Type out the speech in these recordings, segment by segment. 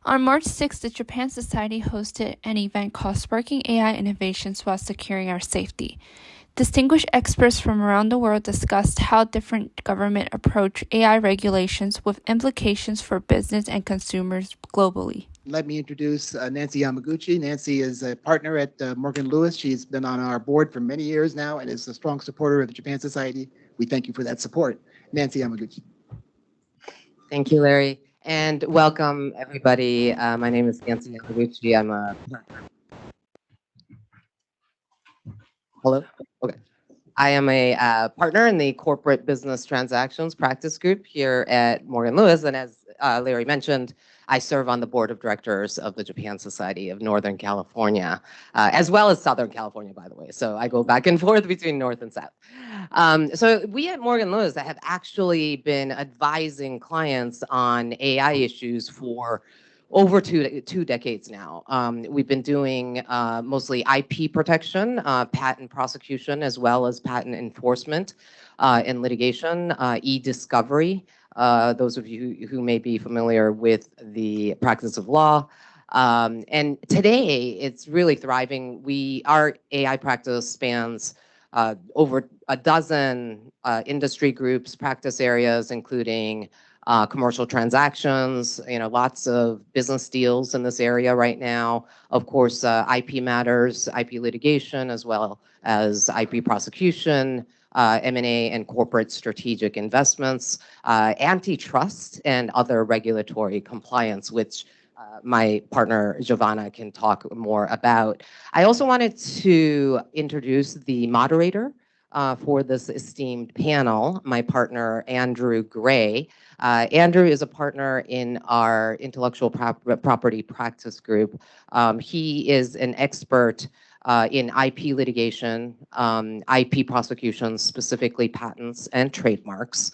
On March 6th, the Japan Society hosted an event called Sparking AI Innovations While Securing Our Safety. Distinguished experts from around the world discussed how different governments approach AI regulations with implications for business and consumers globally. Let me introduce Nancy Yamaguchi. Nancy is a partner at Morgan Lewis. She's been on our board for many years now and is a strong supporter of the Japan Society. We thank you for that support. Nancy Yamaguchi. Thank you, Larry, and welcome everybody. My name is Nancy Yamaguchi. I'm a hello. Okay, I am a partner in the corporate business transactions practice group here at Morgan Lewis, and as Larry mentioned, I serve on the board of directors of the Japan Society of Northern California, as well as Southern California, by the way. So I go back and forth between North and South. So we at Morgan Lewis have actually been advising clients on AI issues for over two decades now. We've been doing mostly IP protection, patent prosecution, as well as patent enforcement and litigation, e-discovery. Those of you who may be familiar with the practice of law. And today, it's really thriving. Our AI practice spans over a dozen industry groups, practice areas, including commercial transactions, lots of business deals in this area right now. Of course, IP matters, IP litigation, as well as IP prosecution, M&A and corporate strategic investments, antitrust, and other regulatory compliance, which my partner Giovanna can talk more about. I also wanted to introduce the moderator for this esteemed panel, my partner Andrew Gray. Andrew is a partner in our intellectual property practice group. He is an expert in IP litigation, IP prosecutions, specifically patents and trademarks.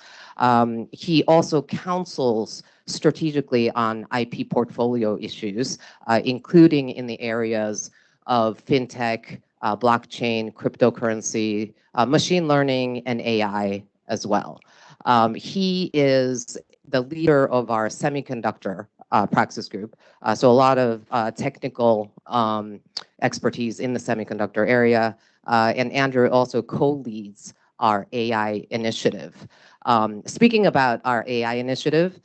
He also counsels strategically on IP portfolio issues, including in the areas of fintech, blockchain, cryptocurrency, machine learning, and AI as well. He is the leader of our semiconductor practice group, so a lot of technical expertise in the semiconductor area, and Andrew also co-leads our AI initiative. Speaking about our AI initiative,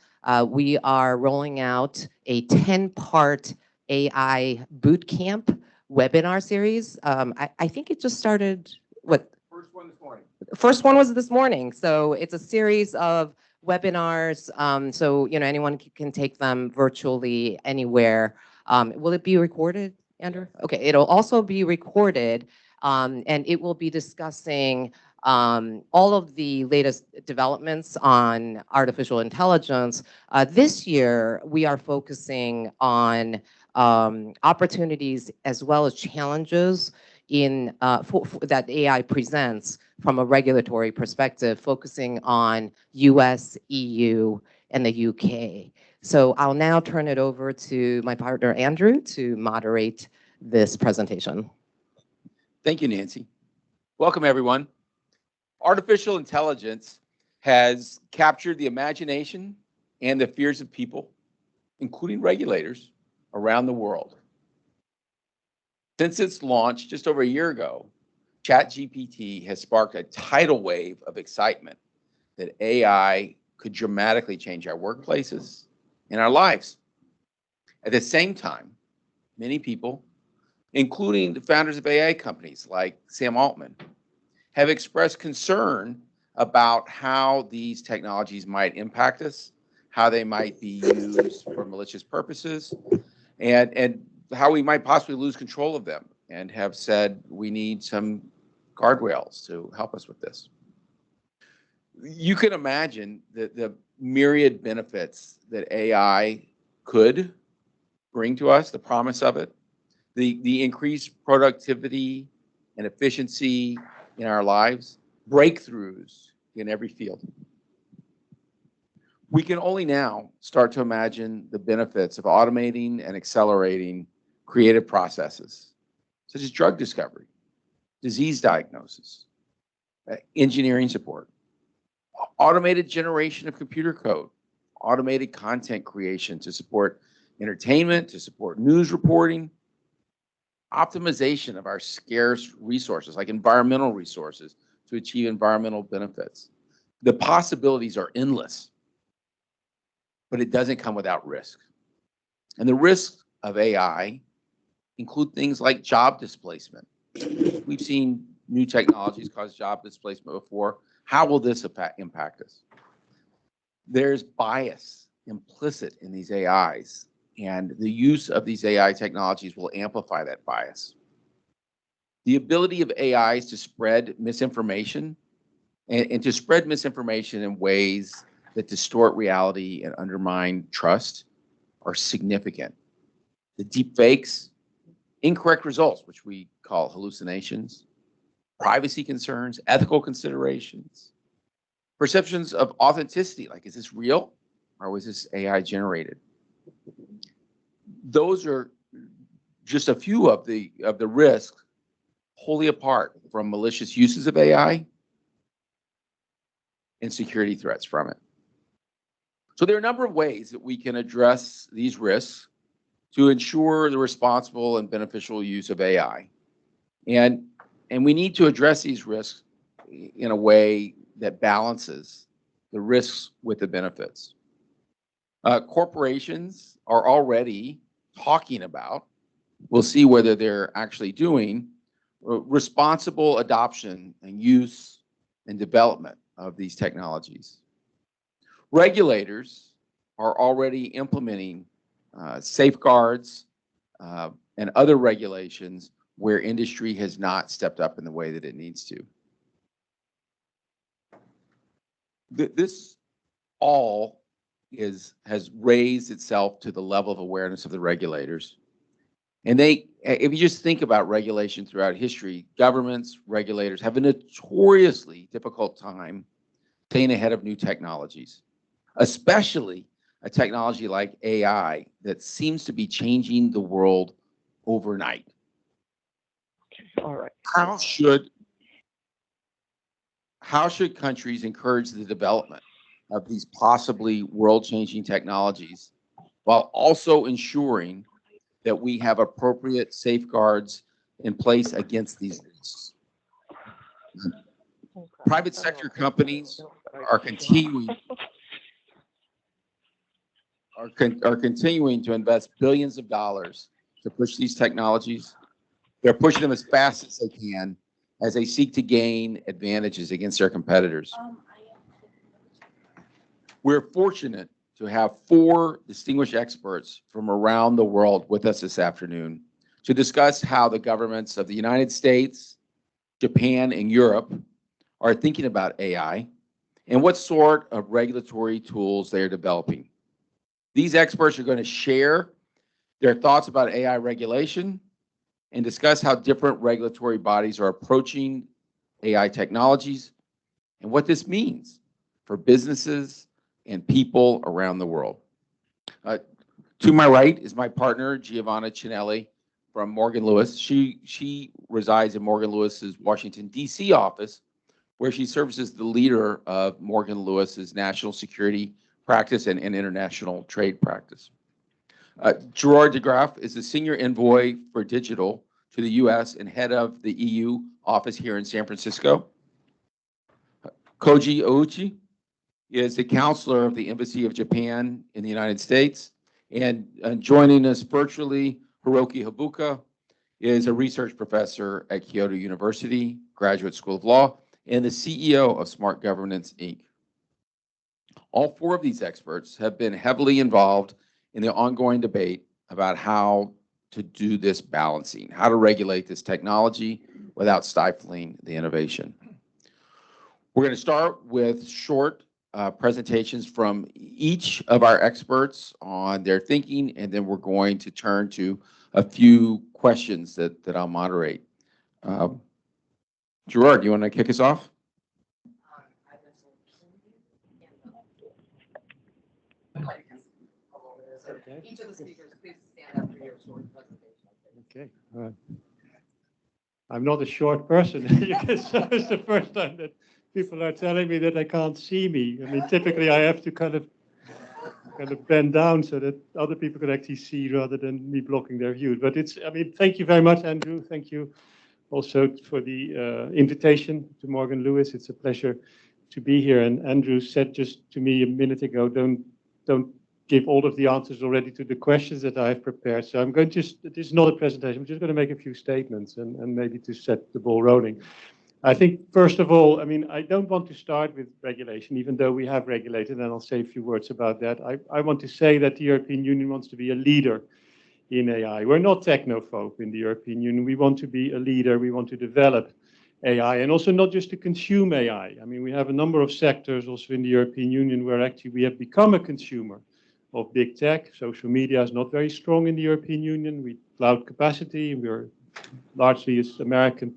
we are rolling out a 10-part AI bootcamp webinar series. I think it just started, what? First one this morning. First one was this morning. So it's a series of webinars. So anyone can take them virtually anywhere. Will it be recorded, Andrew? Okay, it'll also be recorded, and it will be discussing all of the latest developments on artificial intelligence. This year, we are focusing on opportunities as well as challenges that AI presents from a regulatory perspective, focusing on US, EU, and the UK. So I'll now turn it over to my partner, Andrew, to moderate this presentation. Thank you, Nancy. Welcome, everyone. Artificial intelligence has captured the imagination and the fears of people, including regulators, around the world. Since its launch just over a year ago, ChatGPT has sparked a tidal wave of excitement that AI could dramatically change our workplaces and our lives. At the same time, many people, including the founders of AI companies like Sam Altman, have expressed concern about how these technologies might impact us, how they might be used for malicious purposes, and how we might possibly lose control of them, and have said we need some guardrails to help us with this. You can imagine the myriad benefits that AI could bring to us, the promise of it, the increased productivity and efficiency in our lives, breakthroughs in every field. We can only now start to imagine the benefits of automating and accelerating creative processes, such as drug discovery, disease diagnosis, engineering support, automated generation of computer code, automated content creation to support entertainment, to support news reporting, optimization of our scarce resources, like environmental resources, to achieve environmental benefits. The possibilities are endless, but it doesn't come without risk. And the risks of AI include things like job displacement. We've seen new technologies cause job displacement before. How will this impact us? There's bias implicit in these AIs, and the use of these AI technologies will amplify that bias. The ability of AIs to spread misinformation and to spread misinformation in ways that distort reality and undermine trust are significant. The deep fakes, incorrect results, which we call hallucinations, privacy concerns, ethical considerations, perceptions of authenticity, like, is this real or was this AI generated? Those are just a few of the risks wholly apart from malicious uses of AI and security threats from it. So there are a number of ways that we can address these risks to ensure the responsible and beneficial use of AI. And we need to address these risks in a way that balances the risks with the benefits. Corporations are already talking about, we'll see whether they're actually doing, responsible adoption and use and development of these technologies. Regulators are already implementing safeguards and other regulations where industry has not stepped up in the way that it needs to. This all has raised itself to the level of awareness of the regulators. And if you just think about regulation throughout history, governments, regulators have a notoriously difficult time staying ahead of new technologies, especially a technology like AI that seems to be changing the world overnight. All right. How should countries encourage the development of these possibly world-changing technologies while also ensuring that we have appropriate safeguards in place against these risks? Private sector companies are continuing to invest billions of dollars to push these technologies. They're pushing them as fast as they can as they seek to gain advantages against their competitors. We're fortunate to have 4 distinguished experts from around the world with us this afternoon to discuss how the governments of the United States, Japan, and Europe are thinking about AI and what sort of regulatory tools they are developing. These experts are going to share their thoughts about AI regulation and discuss how different regulatory bodies are approaching AI technologies and what this means for businesses and people around the world. To my right is my partner, Giovanna Cinelli from Morgan Lewis. She resides in Morgan Lewis's Washington, D.C. office, where she serves as the leader of Morgan Lewis's national security practice and international trade practice. Gerard de Graaf is the senior envoy for digital to the U.S. and head of the EU office here in San Francisco. Koji Ouchi is the counselor of the Embassy of Japan in the United States. And joining us virtually, Hiroki Habuka is a research professor at Kyoto University, Graduate School of Law, and the CEO of Smart Governance, Inc. All 4 of these experts have been heavily involved in the ongoing debate about how to do this balancing, how to regulate this technology without stifling the innovation. We're going to start with short presentations from each of our experts on their thinking, and then we're going to turn to a few questions that I'll moderate. Gerard, do you want to kick us off? Each of the speakers, please stand up for your short presentation. Okay. I'm not a short person. It's the first time that people are telling me that they can't see me. I mean, typically I have to kind of kind of bend down so that other people can actually see rather than me blocking their view. But I mean, thank you very much, Andrew. Thank you also for the invitation to Morgan Lewis. It's a pleasure to be here. And Andrew said just to me a minute ago, don't give all of the answers already to the questions that I've prepared. So I'm going to this is not a presentation. I'm just going to make a few statements and maybe to set the ball rolling. I think, first of all, I mean, I don't want to start with regulation, even though we have regulated, and I'll say a few words about that. I want to say that the European Union wants to be a leader in AI. We're not technophobe in the European Union. We want to be a leader. We want to develop AI, and also not just to consume AI. I mean, we have a number of sectors also in the European Union where actually we have become a consumer of big tech. Social media is not very strong in the European Union. We cloud capacity. We're largely as American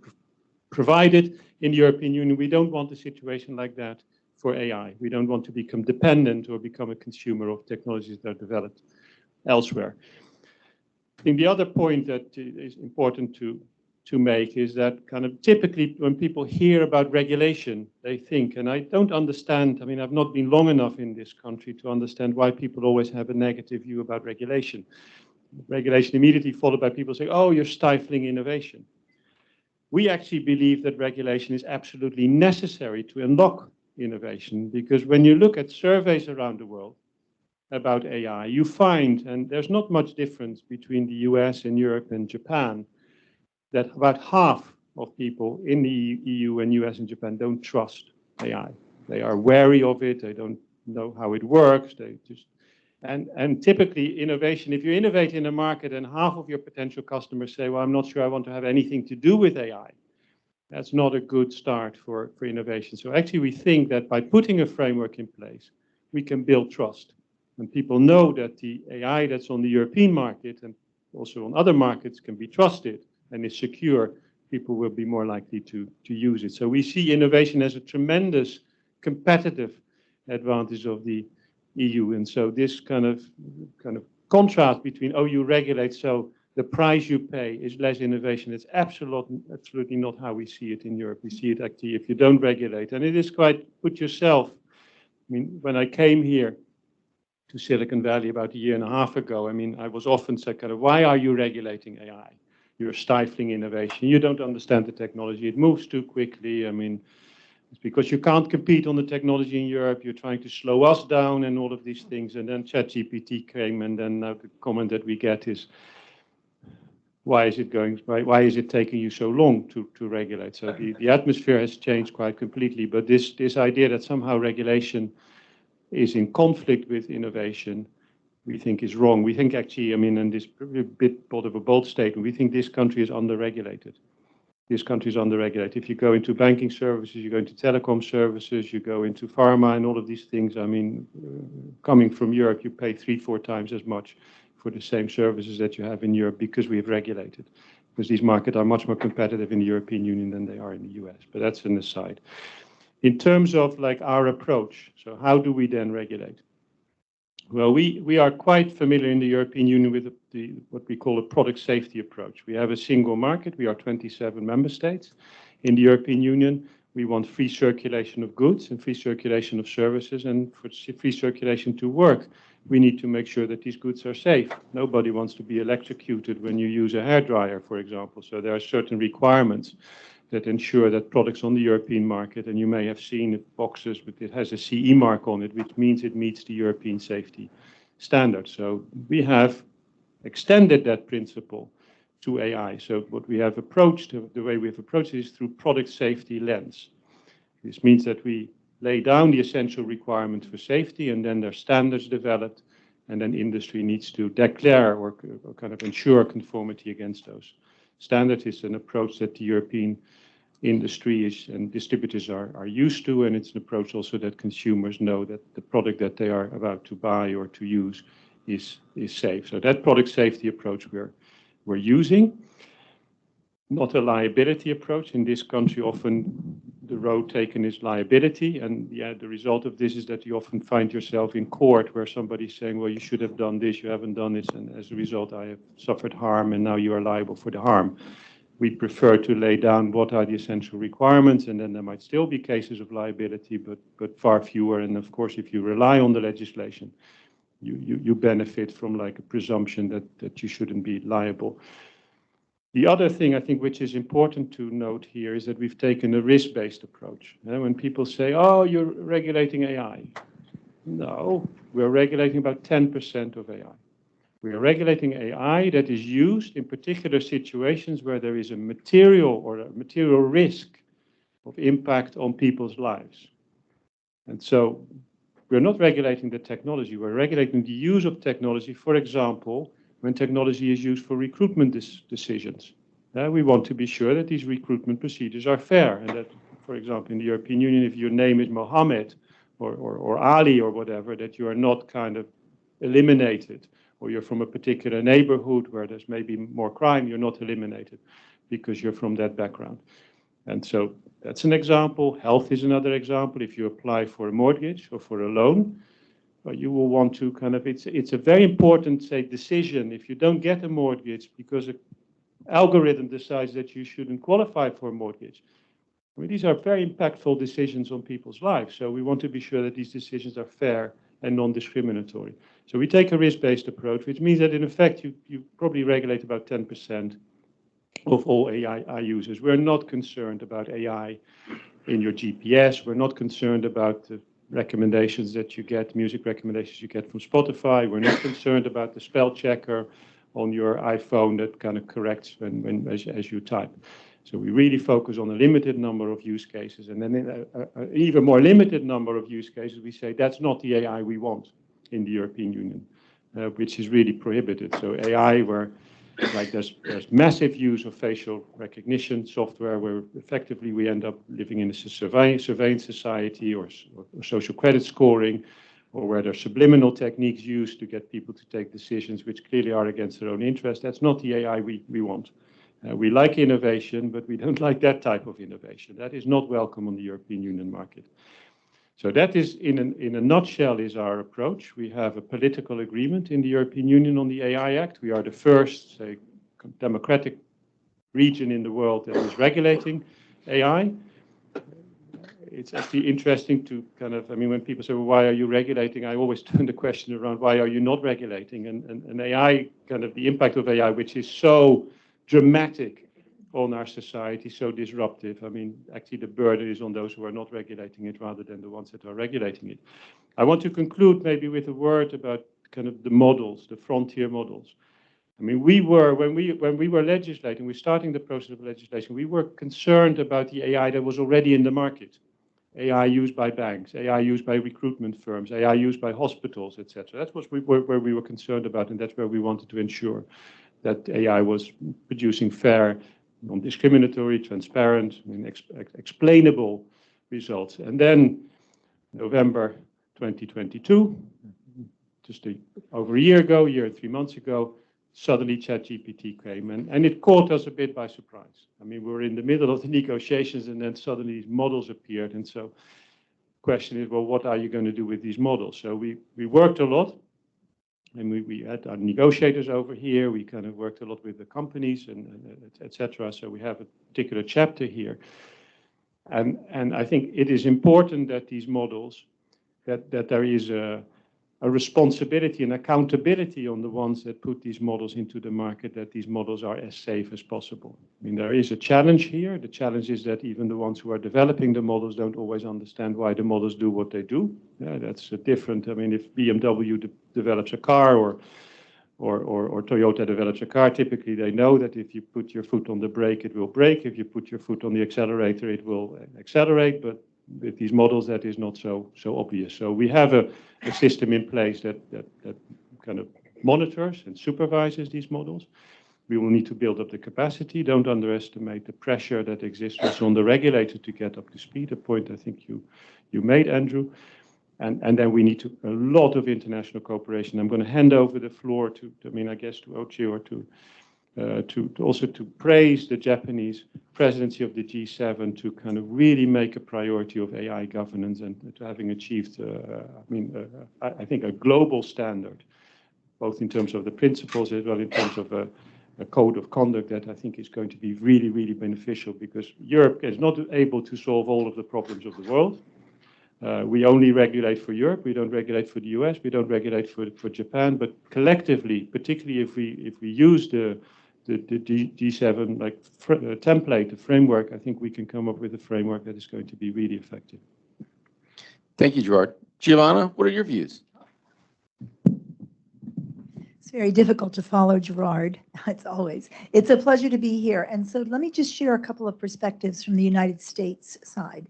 provided in the European Union. We don't want a situation like that for AI. We don't want to become dependent or become a consumer of technologies that are developed elsewhere. I think the other point that is important to make is that kind of typically when people hear about regulation, they think, and I don't understand, I mean, I've not been long enough in this country to understand why people always have a negative view about regulation. Regulation immediately followed by people saying, oh, you're stifling innovation. We actually believe that regulation is absolutely necessary to unlock innovation, because when you look at surveys around the world about AI, you find, and there's not much difference between the US and Europe and Japan, that about half of people in the EU and US and Japan don't trust AI. They are wary of it. They don't know how it works. They just, and typically innovation, if you innovate in a market and half of your potential customers say, well, I'm not sure I want to have anything to do with AI, that's not a good start for innovation. So actually we think that by putting a framework in place, we can build trust. And people know that the AI that's on the European market and also on other markets can be trusted and is secure, people will be more likely to use it. So we see innovation as a tremendous competitive advantage of the EU. And so this kind of contrast between, oh, you regulate, so the price you pay is less innovation. It's absolutely not how we see it in Europe. We see it actually if you don't regulate. And it is quite, put yourself, I mean, when I came here to Silicon Valley about a year and a half ago, I mean, I was often said, kind of, why are you regulating AI? You're stifling innovation. You don't understand the technology. It moves too quickly. I mean, it's because you can't compete on the technology in Europe. You're trying to slow us down and all of these things. And then ChatGPT came, and then the comment that we get is, why is it taking you so long to regulate? So the atmosphere has changed quite completely. But this idea that somehow regulation is in conflict with innovation, we think is wrong. We think actually, I mean, and this a bit of a bold statement, we think this country is underregulated. This country is underregulated. If you go into banking services, you go into telecom services, you go into pharma and all of these things, I mean, coming from Europe, you pay 3-4 times as much for the same services that you have in Europe because we have regulated. Because these markets are much more competitive in the European Union than they are in the US. But that's an aside. In terms of like our approach, so how do we then regulate? Well, we are quite familiar in the European Union with what we call a product safety approach. We have a single market. We are 27 member states. In the European Union, we want free circulation of goods and free circulation of services. And for free circulation to work, we need to make sure that these goods are safe. Nobody wants to be electrocuted when you use a hairdryer, for example. So there are certain requirements that ensure that products on the European market, and you may have seen boxes, but it has a CE mark on it, which means it meets the European safety standards. So we have extended that principle to AI. So what we have approached, the way we have approached it is through product safety lens. This means that we lay down the essential requirements for safety, and then there are standards developed, and then industry needs to declare or kind of ensure conformity against those standards. Is an approach that the European industry and distributors are used to, and it's an approach also that consumers know that the product that they are about to buy or to use is safe. So that product safety approach we're using. Not a liability approach. In this country, often the road taken is liability, and the result of this is that you often find yourself in court where somebody's saying, well, you should have done this, you haven't done this, and as a result I have suffered harm and now you are liable for the harm. We prefer to lay down what are the essential requirements, and then there might still be cases of liability, but far fewer. And of course, if you rely on the legislation, you benefit from like a presumption that you shouldn't be liable. The other thing I think which is important to note here is that we've taken a risk-based approach. When people say, oh, you're regulating AI. No, we're regulating about 10% of AI. We are regulating AI that is used in particular situations where there is a material risk of impact on people's lives. And so we're not regulating the technology, we're regulating the use of technology, for example, when technology is used for recruitment decisions. We want to be sure that these recruitment procedures are fair and that, for example, in the European Union, if your name is Mohammed or Ali or whatever, that you are not kind of eliminated, or you're from a particular neighborhood where there's maybe more crime, you're not eliminated because you're from that background. And so that's an example. Health is another example. If you apply for a mortgage or for a loan, you will want to kind of, it's a very important, say, decision. If you don't get a mortgage because an algorithm decides that you shouldn't qualify for a mortgage, I mean, these are very impactful decisions on people's lives. So we want to be sure that these decisions are fair and non-discriminatory. So we take a risk-based approach, which means that in effect, you probably regulate about 10% of all AI users. We're not concerned about AI in your GPS. We're not concerned about the recommendations that you get, music recommendations you get from Spotify. We're not concerned about the spell checker on your iPhone that kind of corrects as you type. So we really focus on a limited number of use cases. And then in an even more limited number of use cases, we say that's not the AI we want in the European Union, which is really prohibited. So AI where like there's massive use of facial recognition software where effectively we end up living in a surveillance society or social credit scoring, or where there's subliminal techniques used to get people to take decisions which clearly are against their own interest. That's not the AI we want. We like innovation, but we don't like that type of innovation. That is not welcome on the European Union market. So that is, in a nutshell, is our approach. We have a political agreement in the European Union on the AI Act. We are the first, say, democratic region in the world that is regulating AI. It's actually interesting to kind of, I mean, when people say, well, why are you regulating? I always turn the question around, why are you not regulating? And AI, kind of the impact of AI, which is so dramatic on our society, so disruptive. I mean, actually the burden is on those who are not regulating it rather than the ones that are regulating it. I want to conclude maybe with a word about kind of the models, the frontier models. I mean, when we were legislating, we're starting the process of legislation, we were concerned about the AI that was already in the market. AI used by banks, AI used by recruitment firms, AI used by hospitals, etc. That's what where we were concerned about, and that's where we wanted to ensure that AI was producing fair, non-discriminatory, transparent, explainable results. And then November 2022, just over a year ago, year and 3 months ago, suddenly ChatGPT came, and it caught us a bit by surprise. I mean, we were in the middle of the negotiations, and then suddenly these models appeared. And so the question is, well, what are you going to do with these models? So we worked a lot. And we had our negotiators over here. We kind of worked a lot with the companies and et cetera. So we have a particular chapter here. And I think it is important that these models, that there is a responsibility and accountability on the ones that put these models into the market, that these models are as safe as possible. I mean, there is a challenge here. The challenge is that even the ones who are developing the models don't always understand why the models do what they do. Yeah, that's different. I mean, if BMW develops a car or Toyota develops a car, typically they know that if you put your foot on the brake, it will brake. If you put your foot on the accelerator, it will accelerate. But with these models, that is not so obvious. So we have a system in place that kind of monitors and supervises these models. We will need to build up the capacity. Don't underestimate the pressure that exists on the regulator to get up to speed, a point I think you made, Andrew. And then we need a lot of international cooperation. I'm going to hand over the floor to I guess to Ochi, or to also to praise the Japanese presidency of the G7 to kind of really make a priority of AI governance, and to having achieved, I think a global standard, both in terms of the principles as well in terms of a code of conduct that I think is going to be really, really beneficial, because Europe is not able to solve all of the problems of the world. We only regulate for Europe. We don't regulate for the US. We don't regulate for Japan. But collectively, particularly if we use the G7 template, the framework, I think we can come up with a framework that is going to be really effective. Thank you, Gerard. Giovanna, what are your views? It's very difficult to follow Gerard. It's a pleasure to be here. And so let me just share a couple of perspectives from the United States side.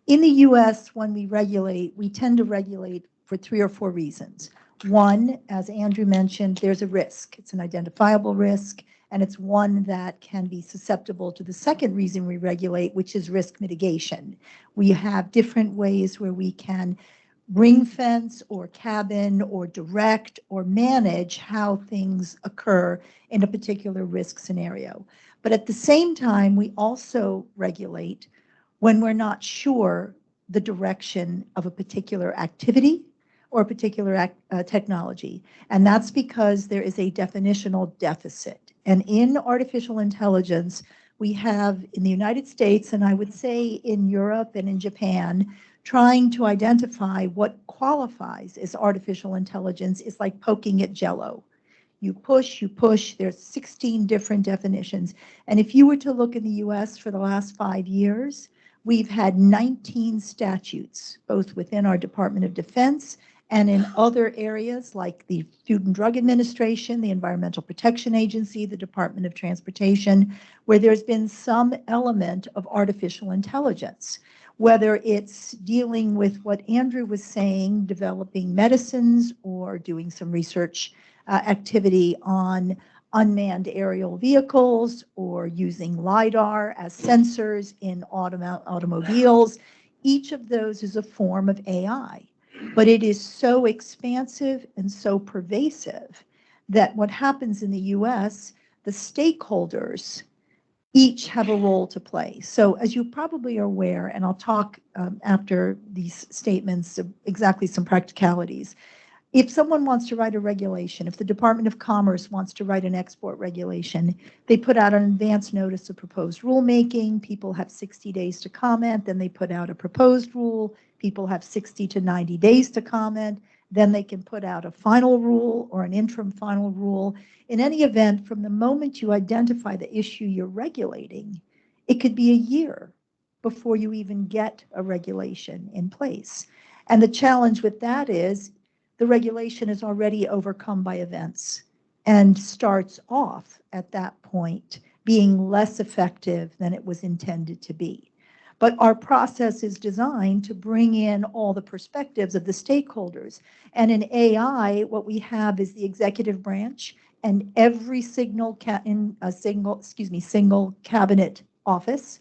In the US, when we regulate, we tend to regulate for 3 or 4 reasons. One, as Andrew mentioned, there's a risk. It's an identifiable risk, and it's one that can be susceptible to the second reason we regulate, which is risk mitigation. We have different ways where we can ring fence or cabin or direct or manage how things occur in a particular risk scenario. But at the same time, we also regulate when we're not sure the direction of a particular activity or a particular technology. And that's because there is a definitional deficit. And in artificial intelligence, we have in the United States, and I would say in Europe and in Japan, trying to identify what qualifies as artificial intelligence is like poking at Jell-O. You push, there's 16 different definitions. And if you were to look in the US for the last 5 years, we've had 19 statutes, both within our Department of Defense and in other areas like the Food and Drug Administration, the Environmental Protection Agency, the Department of Transportation, where there's been some element of artificial intelligence. Whether it's dealing with what Andrew was saying, developing medicines or doing some research activity on unmanned aerial vehicles or using LiDAR as sensors in automobiles, each of those is a form of AI. But it is so expansive and so pervasive that what happens in the US, the stakeholders each have a role to play. So as you probably are aware, and I'll talk after these statements, exactly some practicalities. If someone wants to write a regulation, if the Department of Commerce wants to write an export regulation, they put out an advance notice of proposed rulemaking. People have 60 days to comment. Then they put out a proposed rule. People have 60 to 90 days to comment. Then they can put out a final rule or an interim final rule. In any event, from the moment you identify the issue you're regulating, it could be a year before you even get a regulation in place. And the challenge with that is the regulation is already overcome by events and starts off at that point being less effective than it was intended to be. But our process is designed to bring in all the perspectives of the stakeholders. And in AI, what we have is the executive branch and every single cabinet office.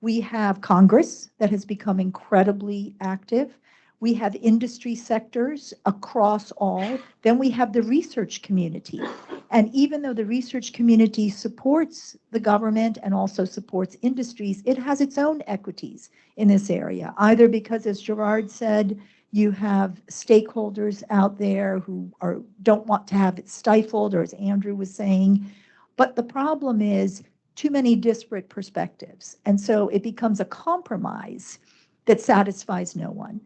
We have Congress that has become incredibly active. We have industry sectors across all. Then we have the research community. And even though the research community supports the government and also supports industries, it has its own equities in this area, either because, as Gerard said, you have stakeholders out there who don't want to have it stifled, or as Andrew was saying. But the problem is too many disparate perspectives. And so it becomes a compromise that satisfies no one.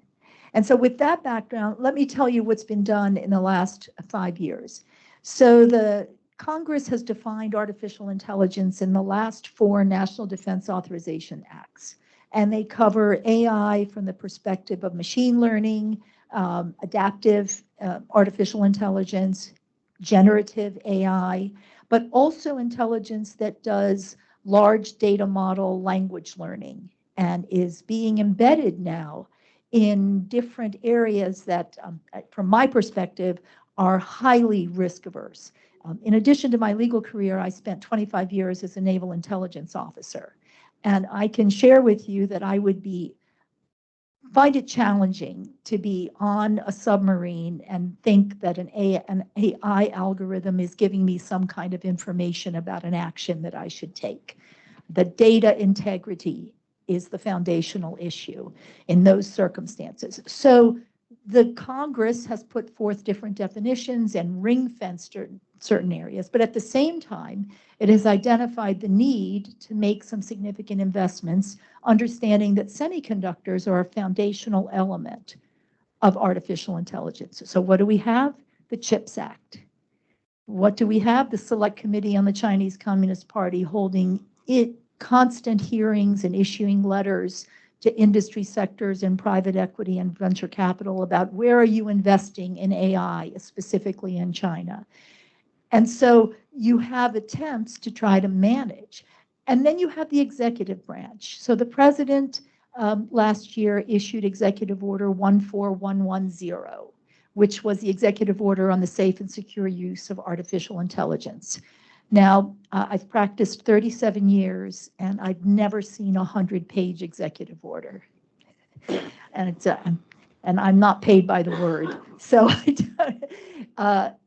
And so with that background, let me tell you what's been done in the last 5 years. So the Congress has defined artificial intelligence in the last 4 National Defense Authorization Acts. And they cover AI from the perspective of machine learning, adaptive artificial intelligence, generative AI, but also intelligence that does large data model language learning and is being embedded now in different areas that, from my perspective, are highly risk averse. In addition to my legal career, I spent 25 years as a naval intelligence officer. And I can share with you that I would find it challenging to be on a submarine and think that an AI algorithm is giving me some kind of information about an action that I should take. The data integrity is the foundational issue in those circumstances. So the Congress has put forth different definitions and ring-fenced certain areas. But at the same time, it has identified the need to make some significant investments, understanding that semiconductors are a foundational element of artificial intelligence. So what do we have? The CHIPS Act. What do we have? The Select Committee on the Chinese Communist Party holding constant hearings and issuing letters to industry sectors and private equity and venture capital about where are you investing in AI, specifically in China. And so you have attempts to try to manage. And then you have the executive branch. So the president last year issued Executive Order 14110, which was the executive order on the safe and secure use of artificial intelligence. Now, I've practiced 37 years, and I've never seen a 100-page executive order. And I'm not paid by the word. So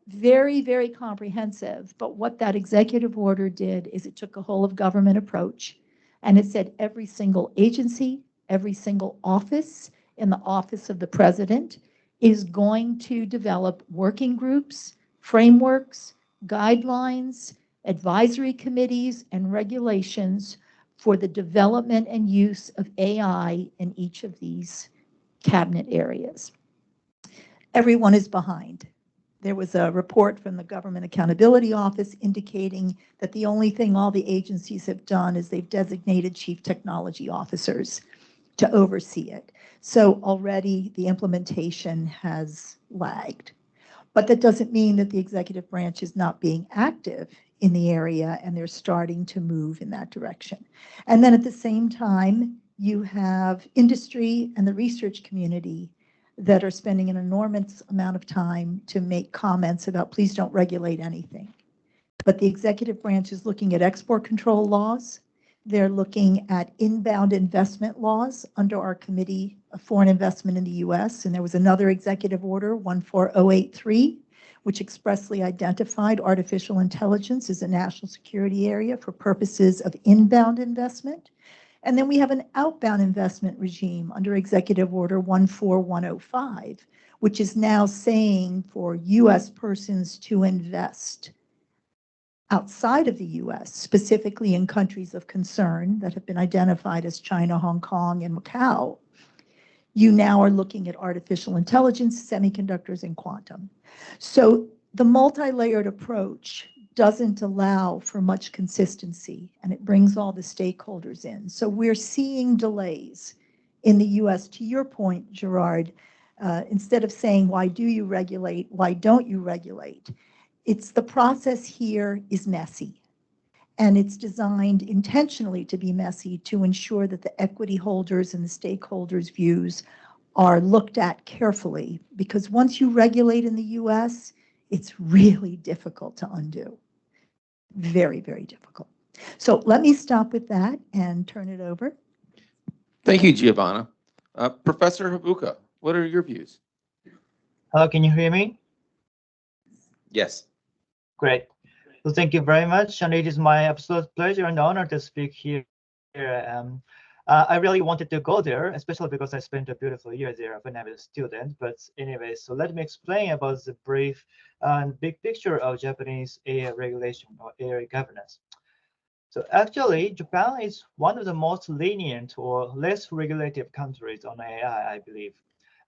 very, very comprehensive. But what that executive order did is it took a whole of government approach, and it said every single agency, every single office in the office of the president is going to develop working groups, frameworks, guidelines, advisory committees, and regulations for the development and use of AI in each of these cabinet areas. Everyone is behind. There was a report from the Government Accountability Office indicating that the only thing all the agencies have done is they've designated chief technology officers to oversee it. So already the implementation has lagged. But that doesn't mean that the executive branch is not being active in the area, and they're starting to move in that direction. And then at the same time, you have industry and the research community that are spending an enormous amount of time to make comments about please don't regulate anything. But the executive branch is looking at export control laws. They're looking at inbound investment laws under our Committee of Foreign Investment in the U.S. And there was another executive order, 14083, which expressly identified artificial intelligence as a national security area for purposes of inbound investment. And then we have an outbound investment regime under Executive Order 14105, which is now saying for U.S. persons to invest outside of the U.S., specifically in countries of concern that have been identified as China, Hong Kong, and Macau, you now are looking at artificial intelligence, semiconductors, and quantum. So the multi-layered approach doesn't allow for much consistency, and it brings all the stakeholders in. So we're seeing delays in the U.S. To your point, Gerard, instead of saying, why do you regulate, why don't you regulate? It's the process here is messy, and it's designed intentionally to be messy to ensure that the equity holders and the stakeholders' views are looked at carefully, because once you regulate in the U.S., it's really difficult to undo. Very, very difficult. So let me stop with that and turn it over. Thank you, Giovanna. Professor Habuka, what are your views? Hello, can you hear me? Yes. Great. So thank you very much, and it is my absolute pleasure and honor to speak here. I really wanted to go there, especially because I spent a beautiful year there when I was a student. But anyway, so let me explain about the brief and big picture of Japanese AI regulation or AI governance. So actually, Japan is one of the most lenient or less regulative countries on AI, I believe.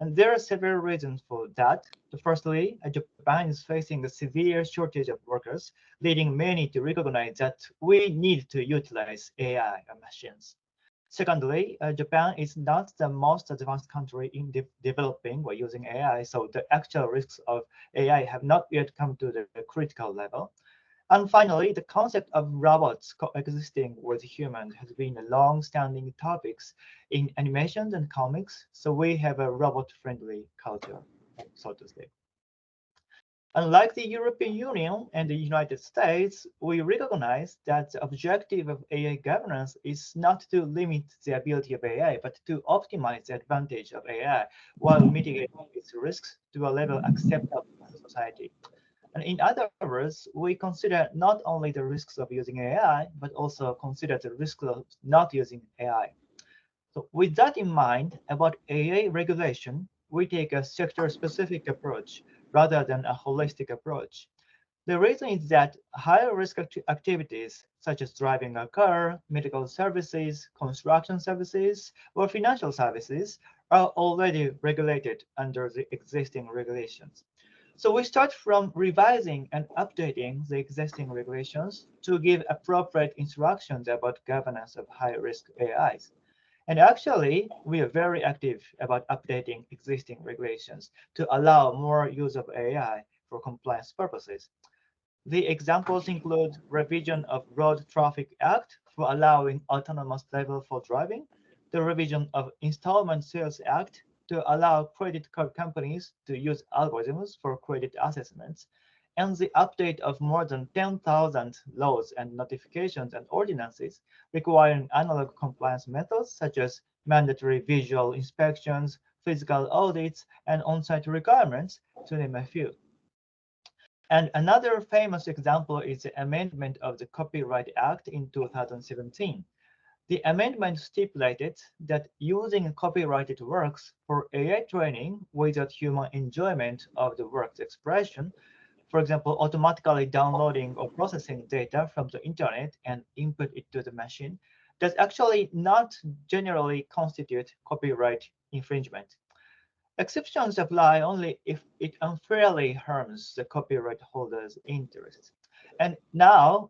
And there are several reasons for that. Firstly, Japan is facing a severe shortage of workers, leading many to recognize that we need to utilize AI machines. Secondly, Japan is not the most advanced country in developing or using AI, so the actual risks of AI have not yet come to the critical level. And finally, the concept of robots coexisting with humans has been a long-standing topic in animations and comics, so we have a robot-friendly culture, so to say. Unlike the European Union and the United States, we recognize that the objective of AI governance is not to limit the ability of AI, but to optimize the advantage of AI while mitigating its risks to a level acceptable to society. And in other words, we consider not only the risks of using AI, but also consider the risks of not using AI. So with that in mind, about AI regulation, we take a sector-specific approach rather than a holistic approach. The reason is that higher risk activities such as driving a car, medical services, construction services, or financial services are already regulated under the existing regulations. So we start from revising and updating the existing regulations to give appropriate instructions about governance of high-risk AIs. And actually, we are very active about updating existing regulations to allow more use of AI for compliance purposes. The examples include revision of Road Traffic Act for allowing autonomous level 4 driving, the revision of Installment Sales Act to allow credit card companies to use algorithms for credit assessments, and the update of more than 10,000 laws and notifications and ordinances requiring analog compliance methods such as mandatory visual inspections, physical audits, and on-site requirements, to name a few. And another famous example is the amendment of the Copyright Act in 2017. The amendment stipulated that using copyrighted works for AI training without human enjoyment of the work's expression, for example, automatically downloading or processing data from the internet and input it to the machine, does actually not generally constitute copyright infringement. Exceptions apply only if it unfairly harms the copyright holder's interests. And now,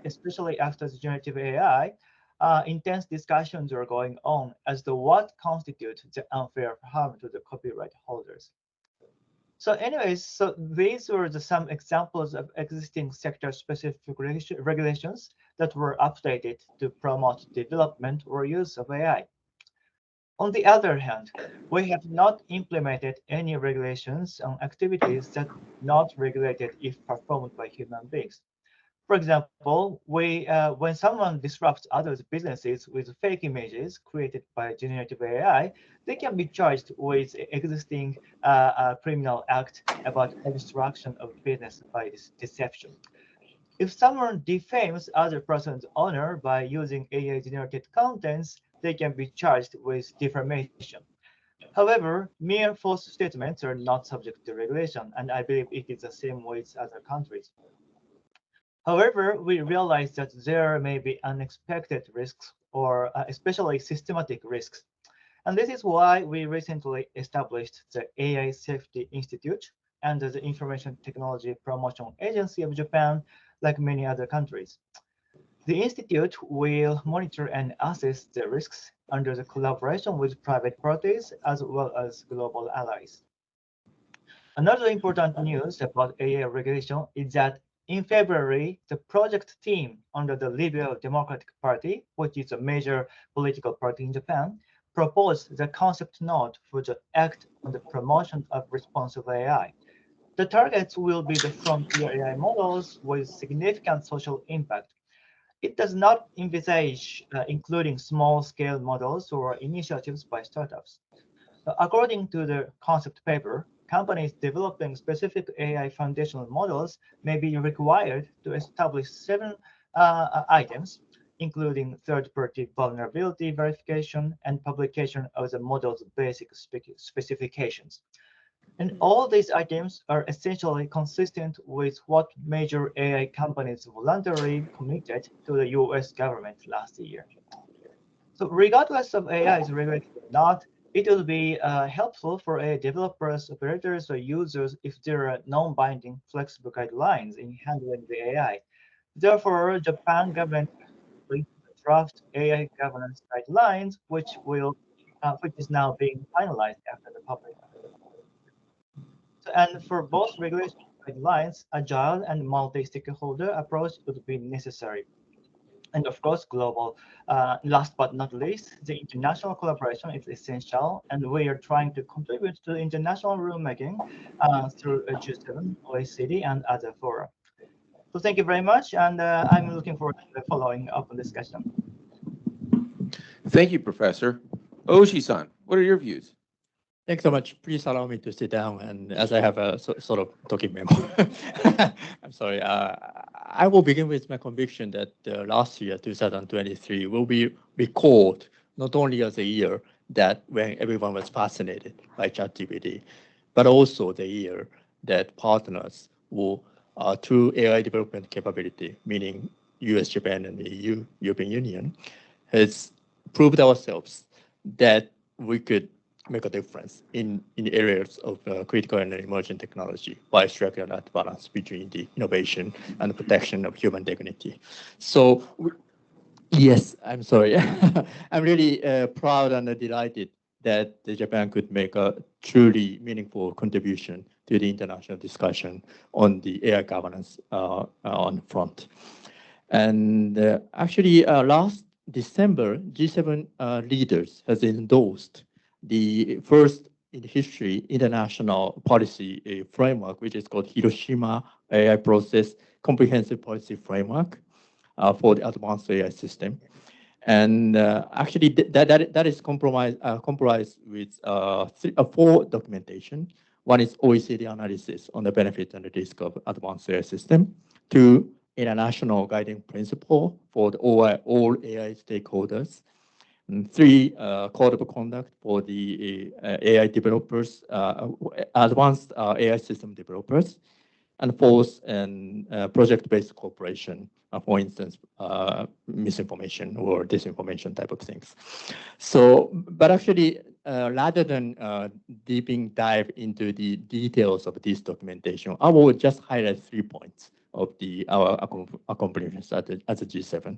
especially after the generative AI, intense discussions are going on as to what constitutes the unfair harm to the copyright holders. So anyways, so these were some examples of existing sector-specific regulations that were updated to promote development or use of AI. On the other hand, we have not implemented any regulations on activities that are not regulated if performed by human beings. For example, when someone disrupts others' businesses with fake images created by generative AI, they can be charged with existing criminal act about obstruction of business by deception. If someone defames other person's honor by using AI-generated contents, they can be charged with defamation. However, mere false statements are not subject to regulation, and I believe it is the same with other countries. However, we realize that there may be unexpected risks or especially systematic risks. And this is why we recently established the AI Safety Institute and the Information Technology Promotion Agency of Japan, like many other countries. The Institute will monitor and assess the risks under the collaboration with private parties as well as global allies. Another important news about AI regulation is that in February, the project team under the Liberal Democratic Party, which is a major political party in Japan, proposed the concept note for the Act on the Promotion of Responsible AI. The targets will be the frontier AI models with significant social impact. It does not envisage including small-scale models or initiatives by startups. According to the concept paper, companies developing specific AI foundational models may be required to establish 7 items, including third-party vulnerability verification and publication of the model's basic specifications. And all these items are essentially consistent with what major AI companies voluntarily committed to the US government last year. So regardless of AI is regulated or not, it will be helpful for AI developers, operators, or users if there are non-binding flexible guidelines in handling the AI. Therefore, Japan government will draft AI governance guidelines, which is now being finalized after the public. And for both regulation guidelines, agile and multi-stakeholder approach would be necessary. And of course, global. Last but not least, the international collaboration is essential, and we are trying to contribute to international rulemaking through G7, OECD, and other fora. So thank you very much, and I'm looking forward to the following up discussion. Thank you, Professor. Oshi-san, what are your views? Thanks so much. Please allow me to sit down, and as I have a sort of talking memo. I'm sorry. I will begin with my conviction that last year, 2023, will be recalled not only as a year that when everyone was fascinated by ChatGPT, but also the year that partners will through AI development capability, meaning US, Japan, and the EU, European Union, has proved ourselves that we could make a difference in areas of critical and emerging technology by striking that balance between the innovation and the protection of human dignity. So, yes, I'm sorry. I'm really proud and delighted that Japan could make a truly meaningful contribution to the international discussion on the AI governance on the front. And actually, last December, G7 leaders has endorsed the first in history international policy framework, which is called Hiroshima AI Process Comprehensive Policy Framework for the advanced AI system. And actually, that is comprised with 4 documentation. One is OECD analysis on the benefit and the risk of advanced AI system. 2, international guiding principle for all AI stakeholders. And 3, code of conduct for the AI developers, advanced AI system developers. And 4th, project-based cooperation, for instance, misinformation or disinformation type of things. So, but actually, rather than deeping dive into the details of this documentation, I will just highlight 3 points of our accomplishments as a G7.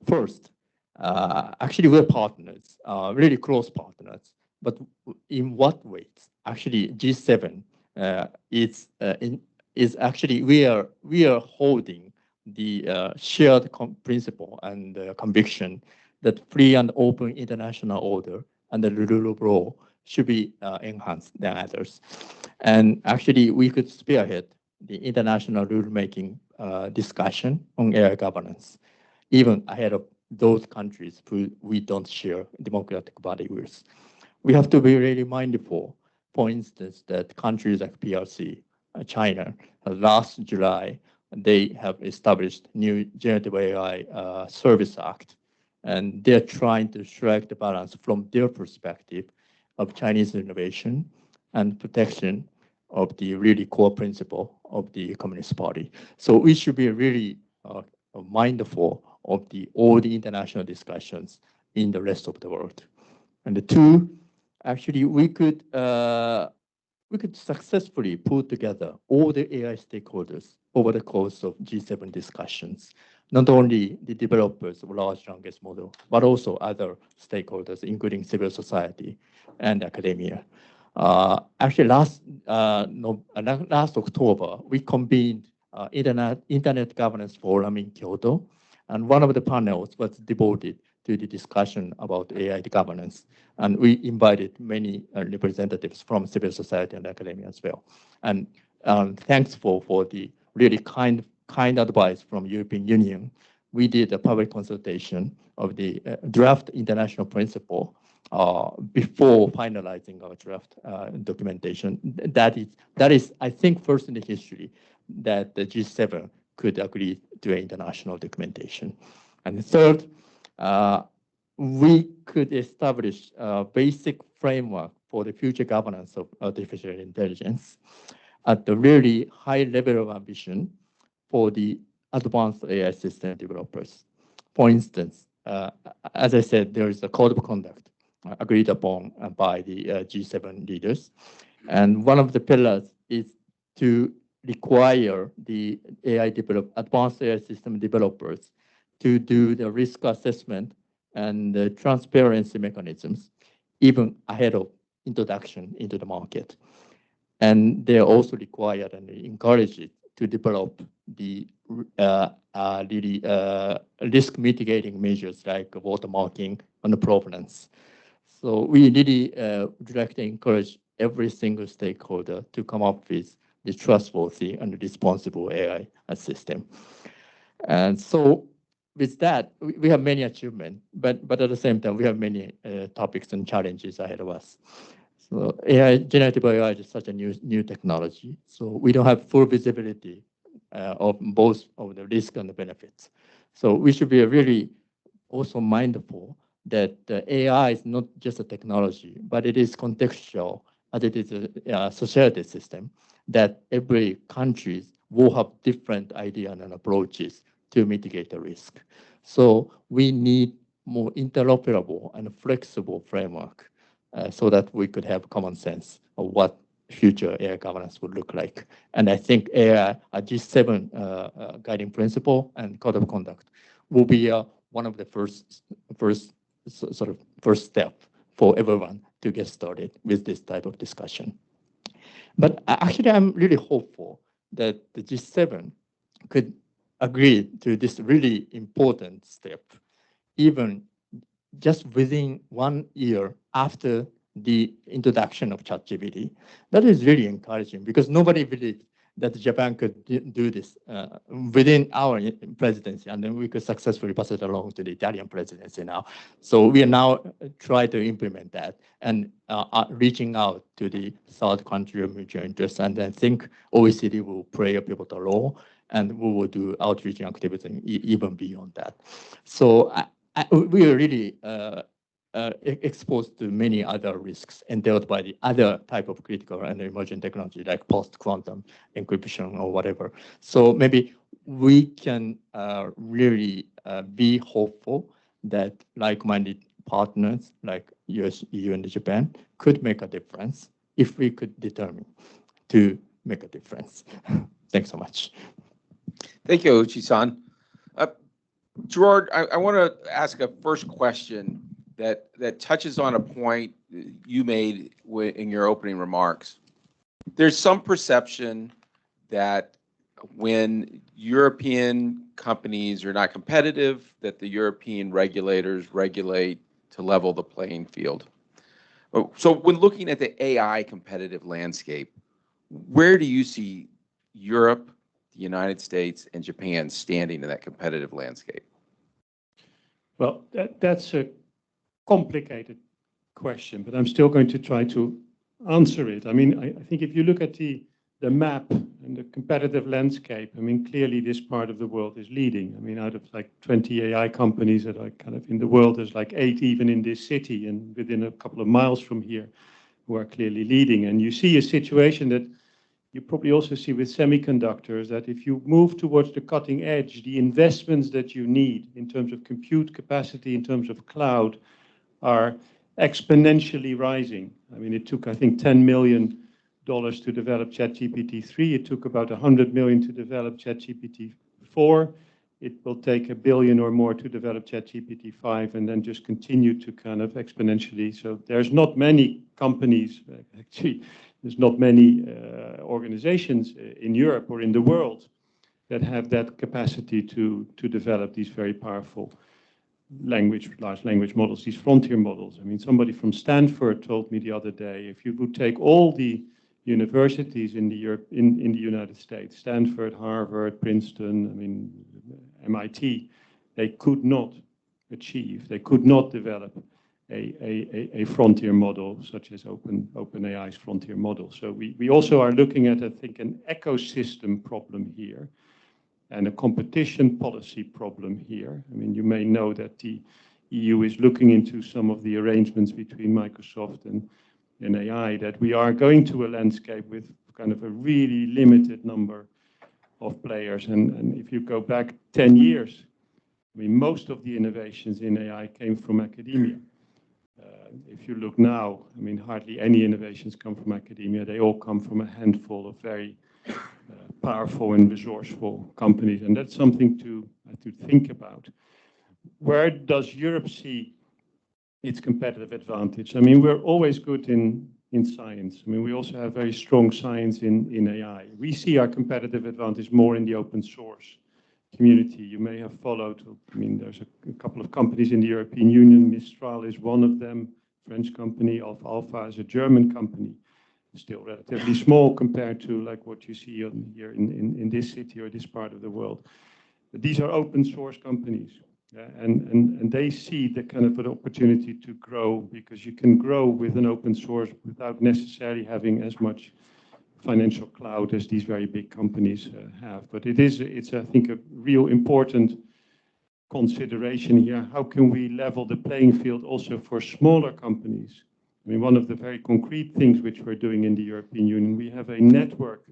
First, actually, we're partners, really close partners. But in what ways? Actually, G7 is actually we are holding the shared principle and conviction that free and open international order and the rule of law should be enhanced than others. And actually, we could spearhead the international rulemaking discussion on AI governance, even ahead of those countries who we don't share democratic values. We have to be really mindful, for instance, that countries like PRC, China, last July, they have established new Generative AI Service Act, and they're trying to strike the balance from their perspective of Chinese innovation and protection of the really core principle of the Communist Party. So we should be really mindful of all the international discussions in the rest of the world. And the 2, actually, we could successfully put together all the AI stakeholders over the course of G7 discussions, not only the developers of large language model, but also other stakeholders, including civil society and academia. Actually, last October, we convened Internet Governance Forum in Kyoto, and one of the panels was devoted to the discussion about AI governance. And we invited many representatives from civil society and academia as well. And thanks for the really kind advice from European Union. We did a public consultation of the draft international principle before finalizing our draft documentation. That is, I think, first in the history that the G7 could agree to an international documentation. And the 3rd, we could establish a basic framework for the future governance of artificial intelligence at the really high level of ambition for the advanced AI system developers. For instance, as I said, there is a code of conduct agreed upon by the G7 leaders. And one of the pillars is to require the advanced AI system developers to do the risk assessment and the transparency mechanisms even ahead of introduction into the market. And they're also required and encouraged to develop the risk mitigating measures like watermarking and the provenance. So we really would like to encourage every single stakeholder to come up with the trustworthy and responsible AI system. And so with that, we have many achievements, but at the same time, we have many topics and challenges ahead of us. So generative AI is such a new technology. So we don't have full visibility of both of the risk and the benefits. So we should be really also mindful that AI is not just a technology, but it is contextual, and it is a society system that every country will have different ideas and approaches to mitigate the risk. So we need more interoperable and flexible framework so that we could have common sense of what future AI governance would look like. And I think AI, a G7 guiding principle and code of conduct will be one of the first step for everyone to get started with this type of discussion. But actually, I'm really hopeful that the G7 could agree to this really important step, even just within 1 year after the introduction of ChatGPT. That is really encouraging because nobody believed that Japan could do this within our presidency, and then we could successfully pass it along to the Italian presidency now. So we are now trying to implement that and reaching out to the third country of mutual interest. And I think OECD will play a pivotal role, and we will do outreach activities even beyond that. So we are really exposed to many other risks entailed by the other type of critical and emerging technology like post-quantum encryption or whatever. So maybe we can really be hopeful that like-minded partners like US, EU, and Japan could make a difference if we could determine to make a difference. Thanks so much. Thank you, Uchi-san. Gerard, I want to ask a first question that touches on a point you made in your opening remarks. There's some perception that when European companies are not competitive, that the European regulators regulate to level the playing field. So when looking at the AI competitive landscape, where do you see Europe, the United States, and Japan standing in that competitive landscape? Well, that's a complicated question, but I'm still going to try to answer it. I mean, I think if you look at the map and the competitive landscape, I mean, clearly this part of the world is leading. I mean, out of like 20 AI companies that are kind of in the world, there's like 8 even in this city and within a couple of miles from here who are clearly leading. And you see a situation that you probably also see with semiconductors, that if you move towards the cutting edge, the investments that you need in terms of compute capacity, in terms of cloud, are exponentially rising. I mean, it took, I think, $10 million to develop ChatGPT-3. It took about $100 million to develop ChatGPT-4. It will take $1 billion or more to develop ChatGPT-5 and then just continue to kind of exponentially. So there's not many companies, actually, there's not many organizations in Europe or in the world that have that capacity to develop these very powerful large language models, these frontier models. I mean, somebody from Stanford told me the other day, if you would take all the universities in the United States, Stanford, Harvard, Princeton, I mean, MIT, they could not develop a frontier model such as OpenAI's frontier model. So we also are looking at, I think, an ecosystem problem here and a competition policy problem here. I mean, you may know that the EU is looking into some of the arrangements between Microsoft and AI, that we are going to a landscape with kind of a really limited number of players. And if you go back 10 years, I mean, most of the innovations in AI came from academia. If you look now, I mean, hardly any innovations come from academia. They all come from a handful of very powerful and resourceful companies. And that's something to think about. Where does Europe see its competitive advantage? I mean, we're always good in science. I mean, we also have very strong science in AI. We see our competitive advantage more in the open source community. You may have followed, I mean, there's a couple of companies in the European Union. Mistral is one of them, French company. Alpha is a German company, still relatively small compared to like what you see here in this city or this part of the world. But these are open source companies. And they see the kind of an opportunity to grow, because you can grow with an open source without necessarily having as much financial clout as these very big companies have. But it's, I think, a real important consideration here. How can we level the playing field also for smaller companies? I mean, one of the very concrete things which we're doing in the European Union, we have a network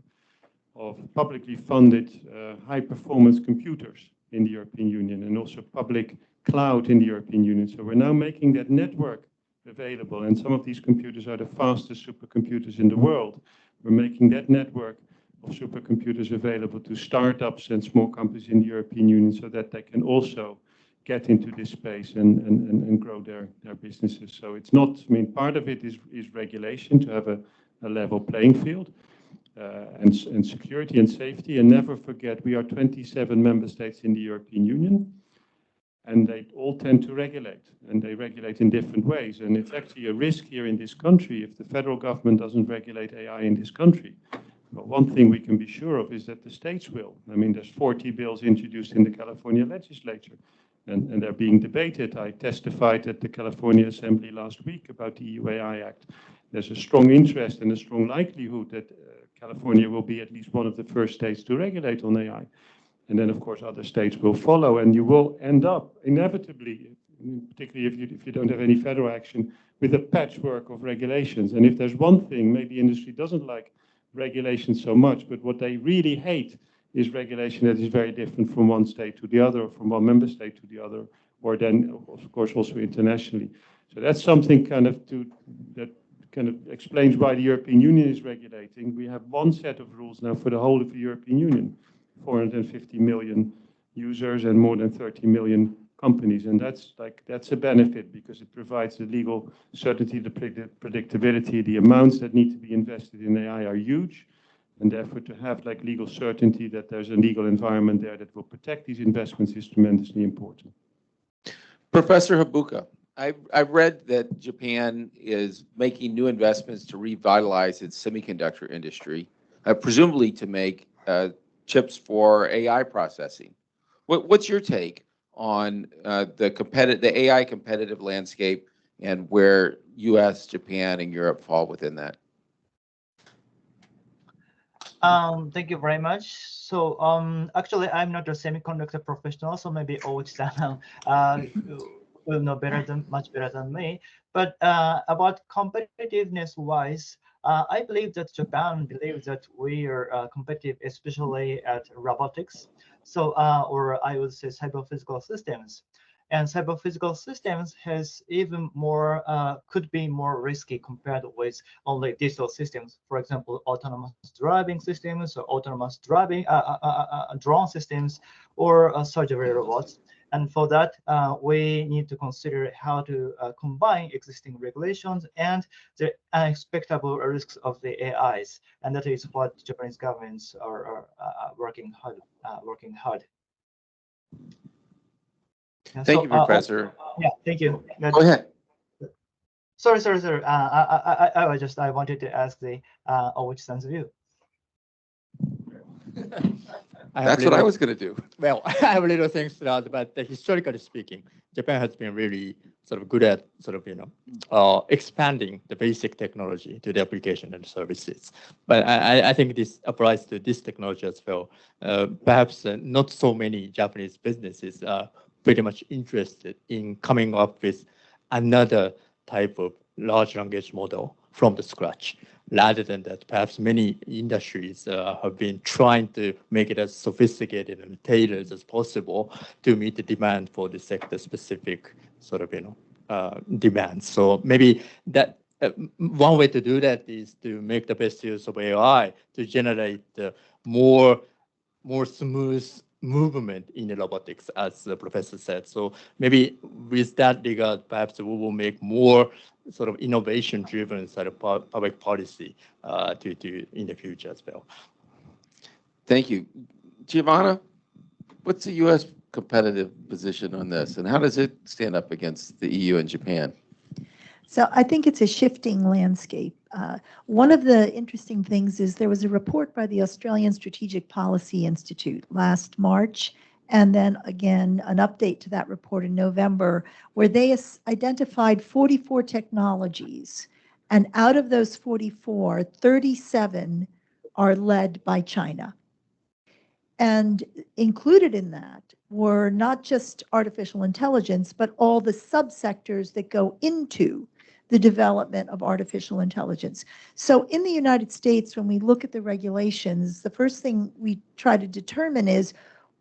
of publicly funded high-performance computers in the European Union and also public cloud in the European Union. So we're now making that network available, and some of these computers are the fastest supercomputers in the world. We're making that network of supercomputers available to startups and small companies in the European Union so that they can also get into this space and grow their businesses. So it's not, I mean, part of it is regulation to have a level playing field and security and safety. And never forget, we are 27 member states in the European Union, and they all tend to regulate, and they regulate in different ways. And it's actually a risk here in this country if the federal government doesn't regulate AI in this country. But one thing we can be sure of is that the states will. I mean, there's 40 bills introduced in the California legislature, and they're being debated. I testified at the California Assembly last week about the EU AI Act. There's a strong interest and a strong likelihood that California will be at least one of the first states to regulate on AI. And then, of course, other states will follow, and you will end up inevitably, particularly if you don't have any federal action, with a patchwork of regulations. And if there's one thing, maybe industry doesn't like regulation so much, but what they really hate is regulation that is very different from one state to the other, or from one member state to the other, or then, of course, also internationally. So that's something that kind of explains why the European Union is regulating. We have one set of rules now for the whole of the European Union. 450 million users and more than 30 million companies. And that's a benefit because it provides the legal certainty, the predictability. The amounts that need to be invested in AI are huge. And therefore, to have legal certainty that there's a legal environment there that will protect these investments is tremendously important. Professor Habuka, I've read that Japan is making new investments to revitalize its semiconductor industry, presumably to make chips for AI processing. What's your take on the AI competitive landscape and where U.S., Japan, and Europe fall within that? Thank you very much. So actually, I'm not a semiconductor professional, so maybe Ouchi-san will know much better than me. But about competitiveness-wise, I believe that Japan believes that we are competitive, especially at robotics. So, or I would say cyber-physical systems. And cyber-physical systems has even more, could be more risky compared with only digital systems. For example, autonomous driving systems, or autonomous driving drone systems, or surgery robots. And for that, we need to consider how to combine existing regulations and the unexpected risks of the AIs. And that is what Japanese governments are working hard. Thank you, Professor. Yeah, thank you. Go ahead. Sorry. I wanted to ask the Ouchi-san's view. That's what I was going to do. Well, I have a little things to add, but historically speaking, Japan has been really sort of good at expanding the basic technology to the application and services. But I think this applies to this technology as well. Perhaps not so many Japanese businesses are pretty much interested in coming up with another type of large language model from the scratch. Rather than that, perhaps many industries have been trying to make it as sophisticated and tailored as possible to meet the demand for the sector-specific demands. So maybe that one way to do that is to make the best use of AI to generate more smooth movement in the robotics, as the professor said. So maybe with that regard, perhaps we will make more sort of innovation-driven sort of public policy in the future as well. Thank you. Giovanna, what's the U.S. competitive position on this, and how does it stand up against the EU and Japan? So I think it's a shifting landscape. One of the interesting things is there was a report by the Australian Strategic Policy Institute last March, and then again an update to that report in November, where they identified 44 technologies, and out of those 44, 37 are led by China. And included in that were not just artificial intelligence, but all the subsectors that go into the development of artificial intelligence. So in the United States, when we look at the regulations, the first thing we try to determine is,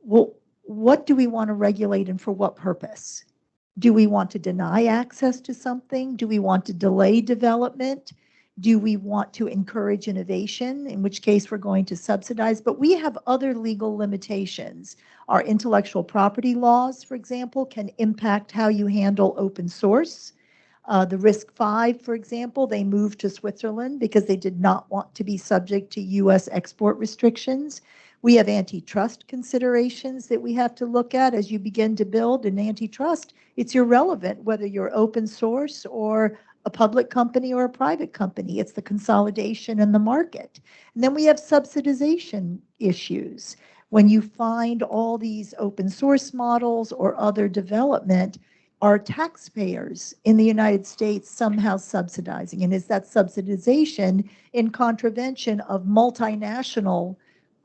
well, what do we want to regulate and for what purpose? Do we want to deny access to something? Do we want to delay development? Do we want to encourage innovation, in which case we're going to subsidize? But we have other legal limitations. Our intellectual property laws, for example, can impact how you handle open source. The RISC-V, for example, they moved to Switzerland because they did not want to be subject to U.S. export restrictions. We have antitrust considerations that we have to look at as you begin to build an antitrust. It's irrelevant whether you're open source or a public company or a private company. It's the consolidation in the market. And then we have subsidization issues. When you find all these open source models or other development, are taxpayers in the United States somehow subsidizing? And is that subsidization in contravention of multinational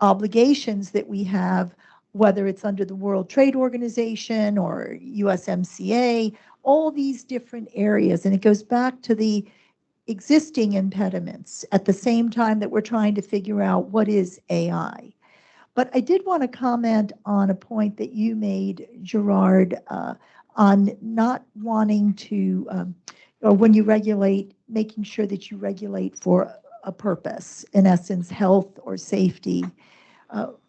obligations that we have, whether it's under the World Trade Organization or USMCA, all these different areas? And it goes back to the existing impediments at the same time that we're trying to figure out what is AI. But I did want to comment on a point that you made, Gerard, on not wanting to, or when you regulate, making sure that you regulate for a purpose, in essence, health or safety.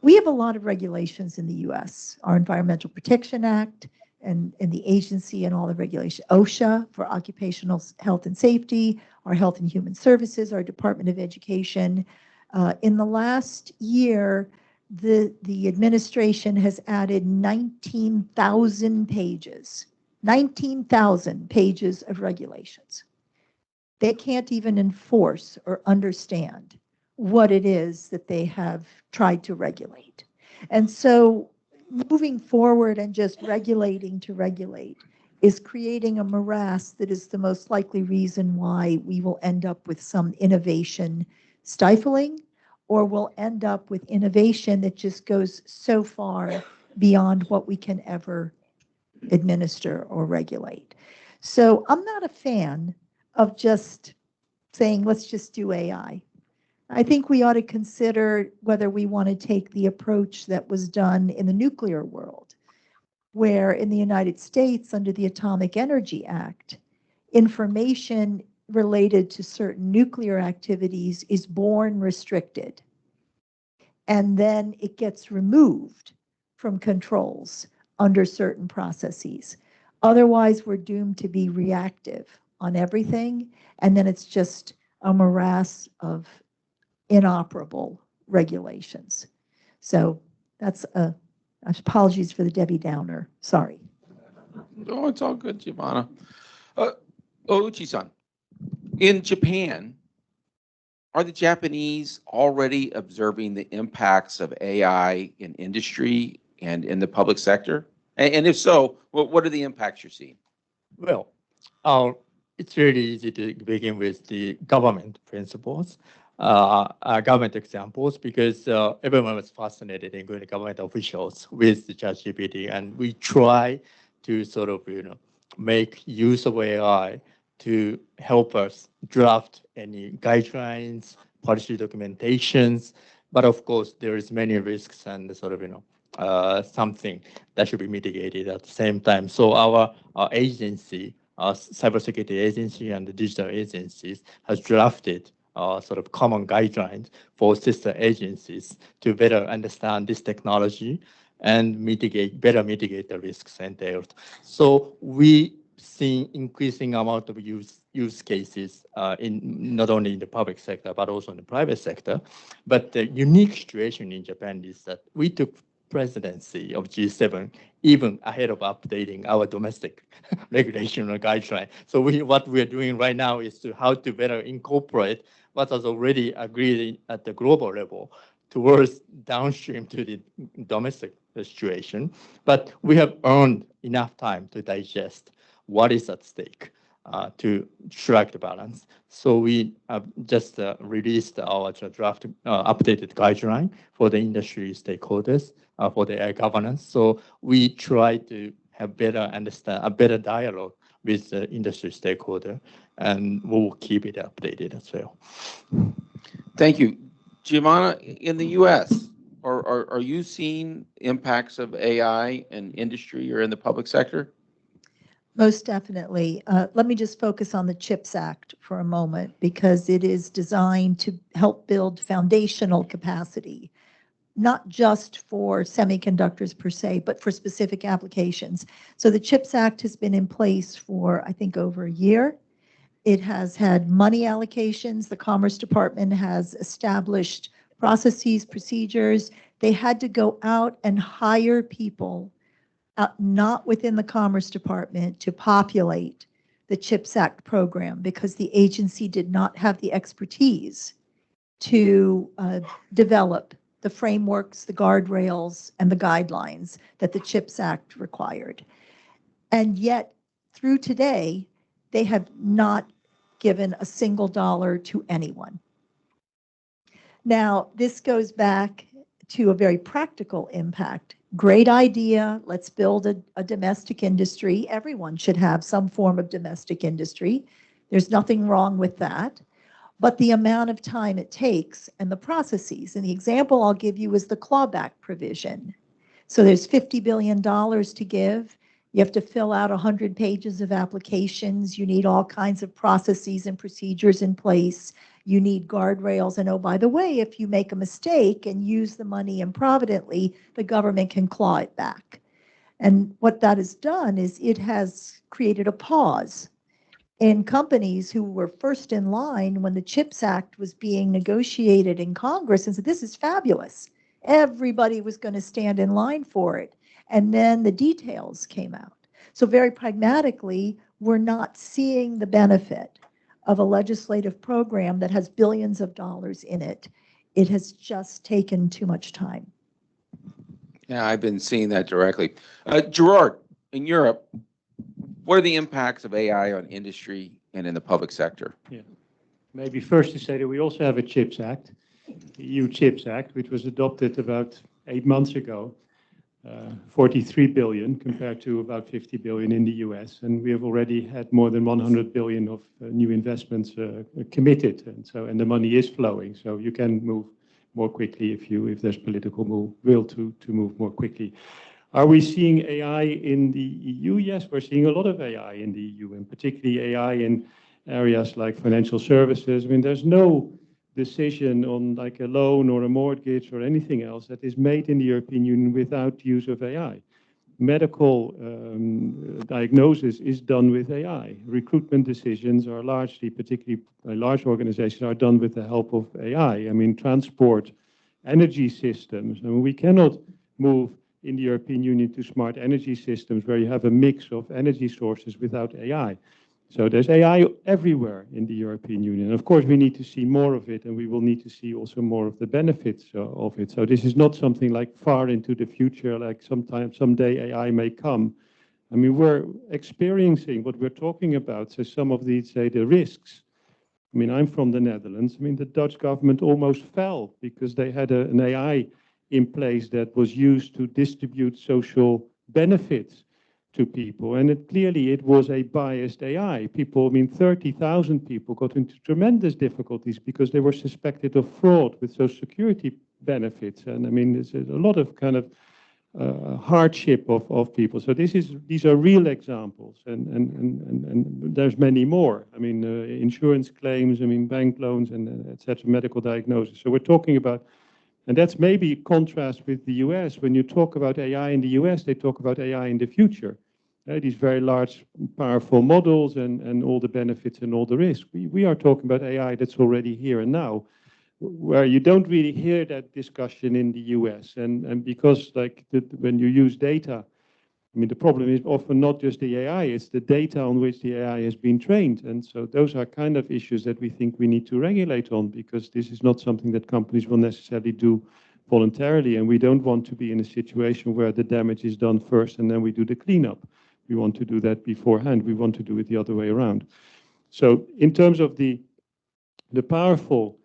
We have a lot of regulations in the U.S., our Environmental Protection Act and the agency and all the regulation, OSHA for occupational health and safety, our Health and Human Services, our Department of Education. In the last year, the administration has added 19,000 pages, 19,000 pages of regulations. They can't even enforce or understand what it is that they have tried to regulate. And so moving forward and just regulating to regulate is creating a morass that is the most likely reason why we will end up with some innovation stifling, or we'll end up with innovation that just goes so far beyond what we can ever administer or regulate. So I'm not a fan of just saying, let's just do AI. I think we ought to consider whether we want to take the approach that was done in the nuclear world, where in the United States, under the Atomic Energy Act, information related to certain nuclear activities is born restricted. And then it gets removed from controls under certain processes. Otherwise, we're doomed to be reactive on everything. And then it's just a morass of inoperable regulations. So that's apologies for the Debbie Downer. Sorry. No, it's all good, Giovanna. Ouchi-san, in Japan, are the Japanese already observing the impacts of AI in industry and in the public sector? And if so, what are the impacts you're seeing? Well, it's really easy to begin with the government principles, government examples, because everyone was fascinated, including government officials, with the ChatGPT, and we try to sort of, make use of AI to help us draft any guidelines, policy documentations. But of course, there is many risks and sort of, something that should be mitigated at the same time. So our agency, our cybersecurity agency and the digital agencies has drafted sort of common guidelines for sister agencies to better understand this technology and better mitigate the risks entailed. So we see increasing amount of use cases in not only in the public sector, but also in the private sector. But the unique situation in Japan is that we took presidency of G7 even ahead of updating our domestic regulation or guideline. So what we're doing right now is how to better incorporate what was already agreed at the global level towards downstream to the domestic situation. But we have earned enough time to digest what is at stake to strike the balance. So we just released our draft updated guideline for the industry stakeholders for the AI governance. So we try to have better dialogue with the industry stakeholder, and we'll keep it updated as well. Thank you. Giovanna, in the US, are you seeing impacts of AI in industry or in the public sector? Most definitely. Let me just focus on the CHIPS Act for a moment, because it is designed to help build foundational capacity, not just for semiconductors per se, but for specific applications. So the CHIPS Act has been in place for, I think, over a year. It has had money allocations. The Commerce Department has established processes, procedures. They had to go out and hire people not within the Commerce Department to populate the CHIPS Act program, because the agency did not have the expertise to develop the frameworks, the guardrails, and the guidelines that the CHIPS Act required. And yet, through today, they have not given a single dollar to anyone. Now, this goes back to a very practical impact. Great idea. Let's build a domestic industry. Everyone should have some form of domestic industry. There's nothing wrong with that. But the amount of time it takes and the processes, and the example I'll give you is the clawback provision. So there's $50 billion to give. You have to fill out 100 pages of applications. You need all kinds of processes and procedures in place. You need guardrails. And oh, by the way, if you make a mistake and use the money improvidently, the government can claw it back. And what that has done is it has created a pause in companies who were first in line when the CHIPS Act was being negotiated in Congress, and said, this is fabulous. Everybody was going to stand in line for it. And then the details came out. So very pragmatically, we're not seeing the benefit of a legislative program that has billions of dollars in it. It has just taken too much time. Yeah, I've been seeing that directly. Gerard, in Europe, what are the impacts of AI on industry and in the public sector? Yeah. Maybe first to say that we also have a CHIPS Act, the EU CHIPS Act, which was adopted about 8 months ago. 43 billion compared to about 50 billion in the US. And we have already had more than 100 billion of new investments committed. And the money is flowing. So you can move more quickly if there's political will to move more quickly. Are we seeing AI in the EU? Yes, we're seeing a lot of AI in the EU, and particularly AI in areas like financial services. I mean, there's no decision on like a loan or a mortgage or anything else that is made in the European Union without use of AI. Medical diagnosis is done with AI. Recruitment decisions are largely, particularly by large organizations, are done with the help of AI. I mean, transport, energy systems. I mean, we cannot move in the European Union to smart energy systems where you have a mix of energy sources without AI. So there's AI everywhere in the European Union. Of course, we need to see more of it, and we will need to see also more of the benefits of it. So this is not something like far into the future, like someday AI may come. I mean, we're experiencing what we're talking about. So some of these, say, the risks. I mean, I'm from the Netherlands. I mean, the Dutch government almost fell because they had an AI in place that was used to distribute social benefits to people, and clearly it was a biased AI. People, I mean, 30,000 people got into tremendous difficulties because they were suspected of fraud with Social Security benefits, and I mean, there's a lot of kind of hardship of people. So these are real examples, and there's many more. I mean, insurance claims, I mean, bank loans, and etc., medical diagnosis. So we're talking about. And that's maybe a contrast with the US. When you talk about AI in the US, they talk about AI in the future. These very large, powerful models and all the benefits and all the risks. We are talking about AI that's already here and now, where you don't really hear that discussion in the US. And because when you use data, I mean, the problem is often not just the AI, it's the data on which the AI has been trained. And so those are kind of issues that we think we need to regulate on, because this is not something that companies will necessarily do voluntarily. And we don't want to be in a situation where the damage is done first and then we do the cleanup. We want to do that beforehand. We want to do it the other way around. So in terms of the powerful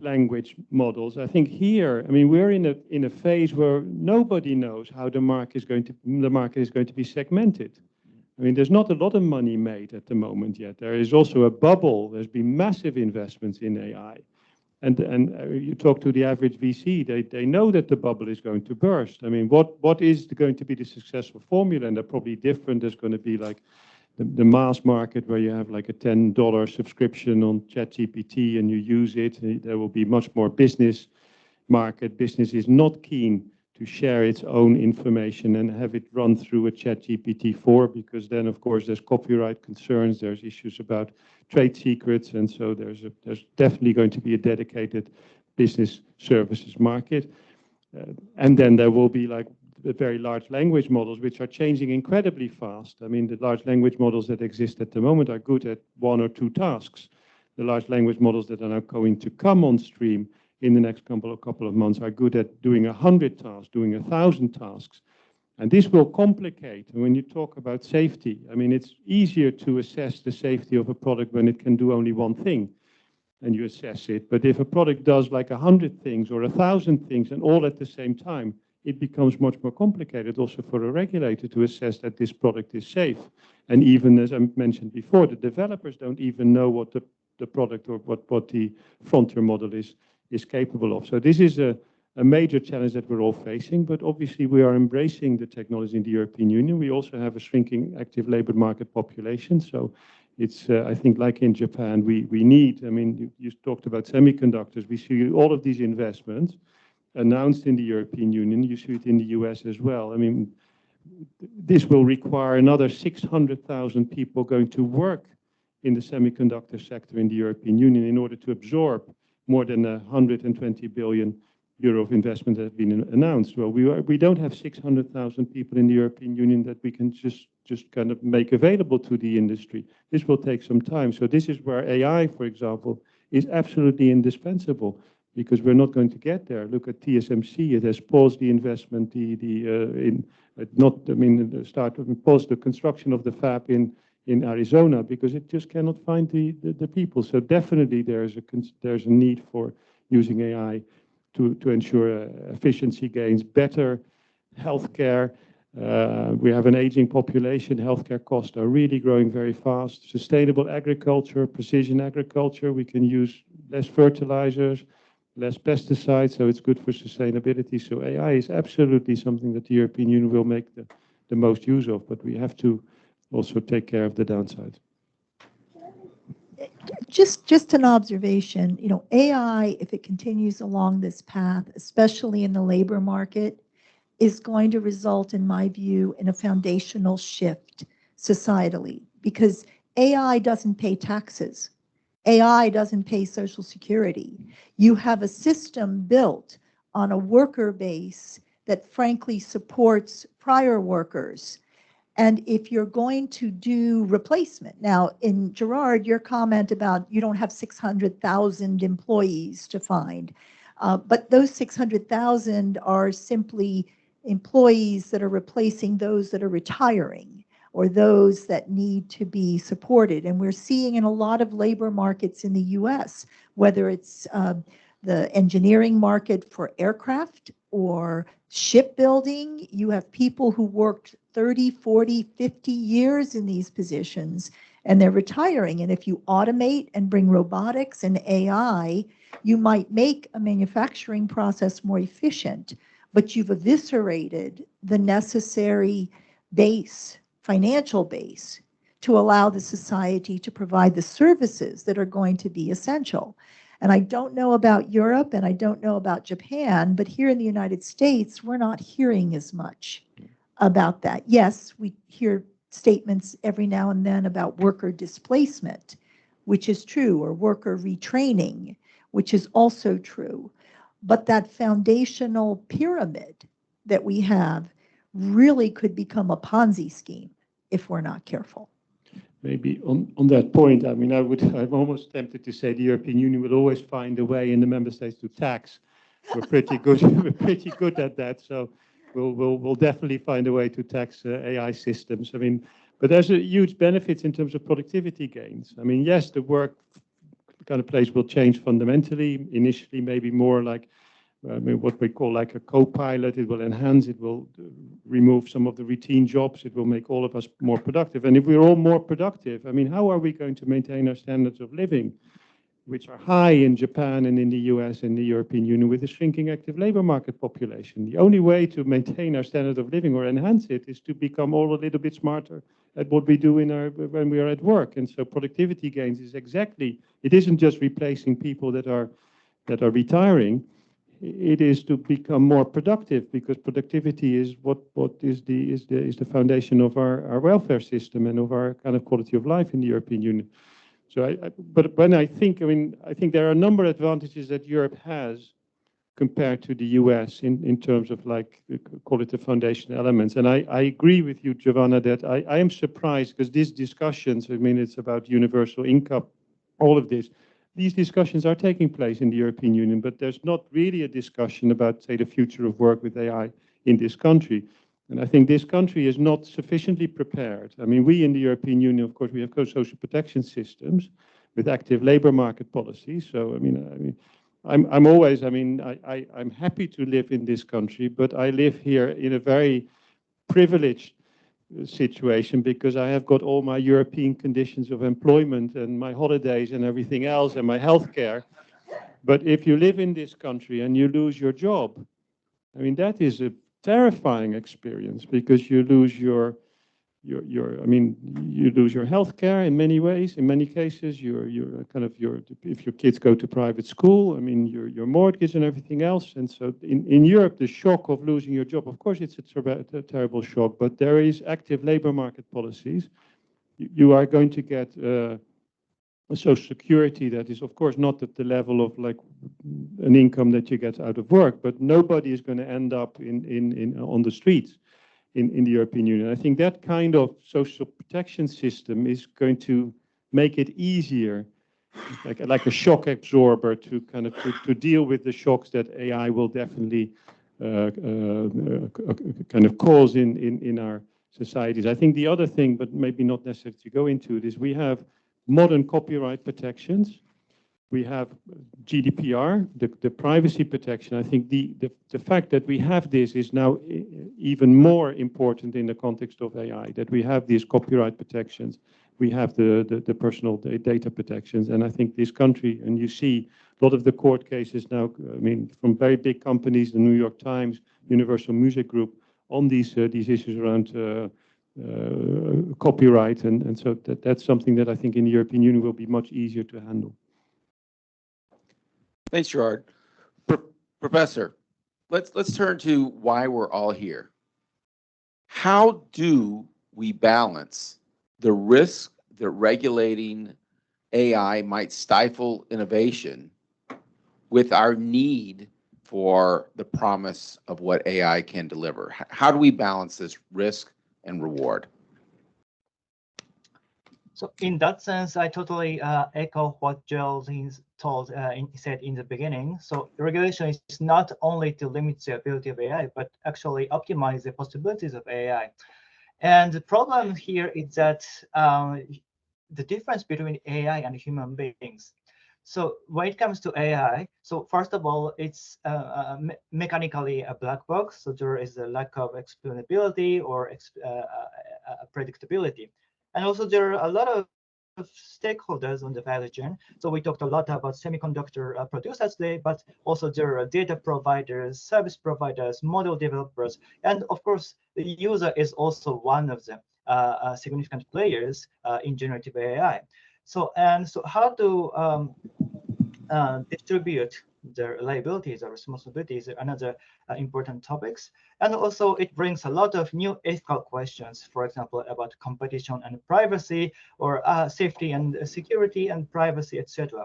language models, I think here, I mean, we're in a phase where nobody knows how the market is going to be segmented. I mean, there's not a lot of money made at the moment yet. There is also a bubble. There's been massive investments in AI. And you talk to the average VC, they know that the bubble is going to burst. I mean, what is going to be the successful formula? And they're probably different. There's going to be like the mass market where you have like a $10 subscription on ChatGPT and you use it. There will be much more business market. Business is not keen to share its own information and have it run through a ChatGPT-4, because then, of course, there's copyright concerns, there's issues about trade secrets, and so there's definitely going to be a dedicated business services market. And then there will be like the very large language models, which are changing incredibly fast. I mean, the large language models that exist at the moment are good at 1 or 2 tasks. The large language models that are now going to come on stream in the next couple of months are good at doing 100 tasks, doing 1,000 tasks. And this will complicate. And when you talk about safety, I mean, it's easier to assess the safety of a product when it can do only one thing and you assess it. But if a product does like 100 things or 1,000 things and all at the same time, it becomes much more complicated also for a regulator to assess that this product is safe. And even, as I mentioned before, the developers don't even know what the product or what the frontier model is capable of. So this is a major challenge that we're all facing, but obviously we are embracing the technology in the European Union. We also have a shrinking active labor market population. So it's, I think, like in Japan, we need, I mean, you talked about semiconductors. We see all of these investments announced in the European Union. You see it in the US as well. I mean, this will require another 600,000 people going to work in the semiconductor sector in the European Union in order to absorb more than 120 billion euro of investment that have been announced. Well, we don't have 600,000 people in the European Union that we can just kind of make available to the industry. This will take some time. So this is where AI, for example, is absolutely indispensable, because we're not going to get there. Look at TSMC; it has paused the investment. Paused the construction of the fab in Arizona because it just cannot find the people. So definitely there's a need for using AI to ensure efficiency gains, better healthcare. We have an aging population. Healthcare costs are really growing very fast. Sustainable agriculture, precision agriculture. We can use less fertilizers, less pesticides, so it's good for sustainability. So AI is absolutely something that the European Union will make the most use of, but we have to also take care of the downside. Just an observation, AI, if it continues along this path, especially in the labor market, is going to result, in my view, in a foundational shift societally, because AI doesn't pay taxes. AI doesn't pay Social Security. You have a system built on a worker base that frankly supports prior workers. And if you're going to do replacement, now in Gerard, your comment about you don't have 600,000 employees to find, but those 600,000 are simply employees that are replacing those that are retiring or those that need to be supported. And we're seeing in a lot of labor markets in the US, whether it's the engineering market for aircraft or shipbuilding, you have people who worked 30, 40, 50 years in these positions, and they're retiring. And if you automate and bring robotics and AI, you might make a manufacturing process more efficient, but you've eviscerated the necessary base, financial base, to allow the society to provide the services that are going to be essential. And I don't know about Europe and I don't know about Japan, but here in the United States, we're not hearing as much about that. Yes, we hear statements every now and then about worker displacement, which is true, or worker retraining, which is also true. But that foundational pyramid that we have really could become a Ponzi scheme if we're not careful. Maybe on that point, I mean, I'm almost tempted to say the European Union will always find a way in the member states to tax. We're pretty good. We're pretty good at that. So we'll definitely find a way to tax AI systems. I mean, but there's a huge benefits in terms of productivity gains. I mean, yes, the work kind of place will change fundamentally. Initially, maybe more like I mean, what we call like a co-pilot. It will enhance, it will remove some of the routine jobs. It will make all of us more productive. And if we're all more productive, I mean, how are we going to maintain our standards of living, which are high in Japan and in the US and the European Union with a shrinking active labor market population? The only way to maintain our standard of living or enhance it is to become all a little bit smarter at what we do when we are at work. And so productivity gains is exactly, it isn't just replacing people that are retiring. It is to become more productive, because productivity is what is the foundation of our welfare system and of our kind of quality of life in the European Union. So, but when I think there are a number of advantages that Europe has compared to the US in terms of, like, call it the foundation elements. And I agree with you, Giovanna, that I am surprised, because these discussions, I mean, it's about universal income, all of this. These discussions are taking place in the European Union, but there's not really a discussion about, say, the future of work with AI in this country. And I think this country is not sufficiently prepared. I mean, we in the European Union, of course, we have social protection systems with active labor market policies. So, I'm always, I'm happy to live in this country, but I live here in a very privileged situation, because I have got all my European conditions of employment and my holidays and everything else and my health care. But if you live in this country and you lose your job, I mean, that is a terrifying experience, because you lose you lose your health care in many ways. In many cases, if your kids go to private school, I mean, your mortgage and everything else. And so in Europe, the shock of losing your job, of course, it's a terrible shock, but there is active labor market policies. You are going to get a social security that is, of course, not at the level of like an income that you get out of work, but nobody is going to end up on the streets in the European Union. I think that kind of social protection system is going to make it easier, like a shock absorber, to kind of to deal with the shocks that AI will definitely kind of cause in our societies. I think the other thing, but maybe not necessarily to go into it, is we have modern copyright protections. We have GDPR, the privacy protection. I think the fact that we have this is now even more important in the context of AI, that we have these copyright protections, we have the personal data protections. And I think this country, and you see a lot of the court cases now, I mean, from very big companies, the New York Times, Universal Music Group, on these issues around copyright. And so that's something that I think in the European Union will be much easier to handle. Thanks, Gerard. Professor, let's turn to why we're all here. How do we balance the risk that regulating AI might stifle innovation with our need for the promise of what AI can deliver? How do we balance this risk and reward? So in that sense, I totally echo what Geraldine said in the beginning. So regulation is not only to limit the ability of AI, but actually optimize the possibilities of AI. And the problem here is that the difference between AI and human beings. So when it comes to AI, so first of all, it's mechanically a black box. So there is a lack of explainability or predictability. And also there are a lot of stakeholders on the value chain. So we talked a lot about semiconductor producers today, but also there are data providers, service providers, model developers, and of course, the user is also one of them, significant players in generative AI. So how to distribute their liabilities or responsibilities are another important topics. And also it brings a lot of new ethical questions, for example, about competition and privacy, or safety and security and privacy, etc.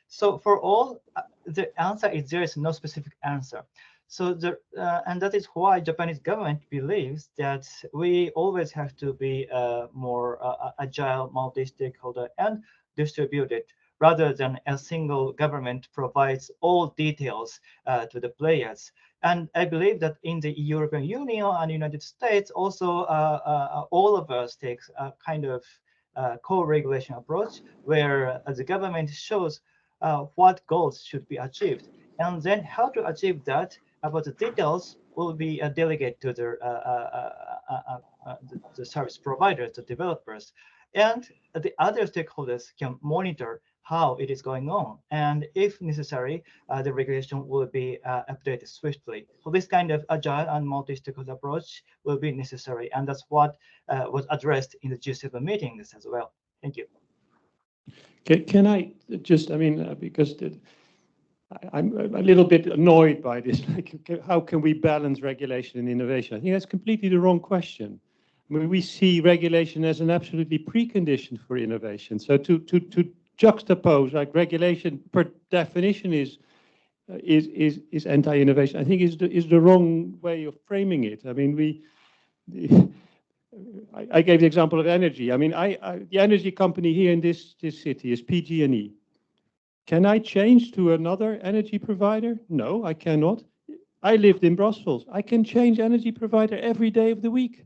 So for all, the answer is there is no specific answer. So and that is why Japanese government believes that we always have to be more agile, multi-stakeholder, and distributed, rather than a single government provides all details to the players. And I believe that in the European Union and United States, also all of us takes a kind of co-regulation approach, where the government shows what goals should be achieved. And then how to achieve that, about the details will be delegated to the service providers, the developers. And the other stakeholders can monitor how it is going on. And if necessary, the regulation will be updated swiftly. So this kind of agile and multi-stakeholder approach will be necessary. And that's what was addressed in the G7 meetings as well. Thank you. Can I just, I mean, because I'm a little bit annoyed by this. Like, how can we balance regulation and innovation? I think that's completely the wrong question. I mean, we see regulation as an absolutely precondition for innovation. So to juxtapose, like, regulation per definition is anti-innovation, I think is the wrong way of framing it. I mean, I gave the example of energy. I mean, the energy company here in this city is PG&E. Can I change to another energy provider? No, I cannot. I lived in Brussels. I can change energy provider every day of the week.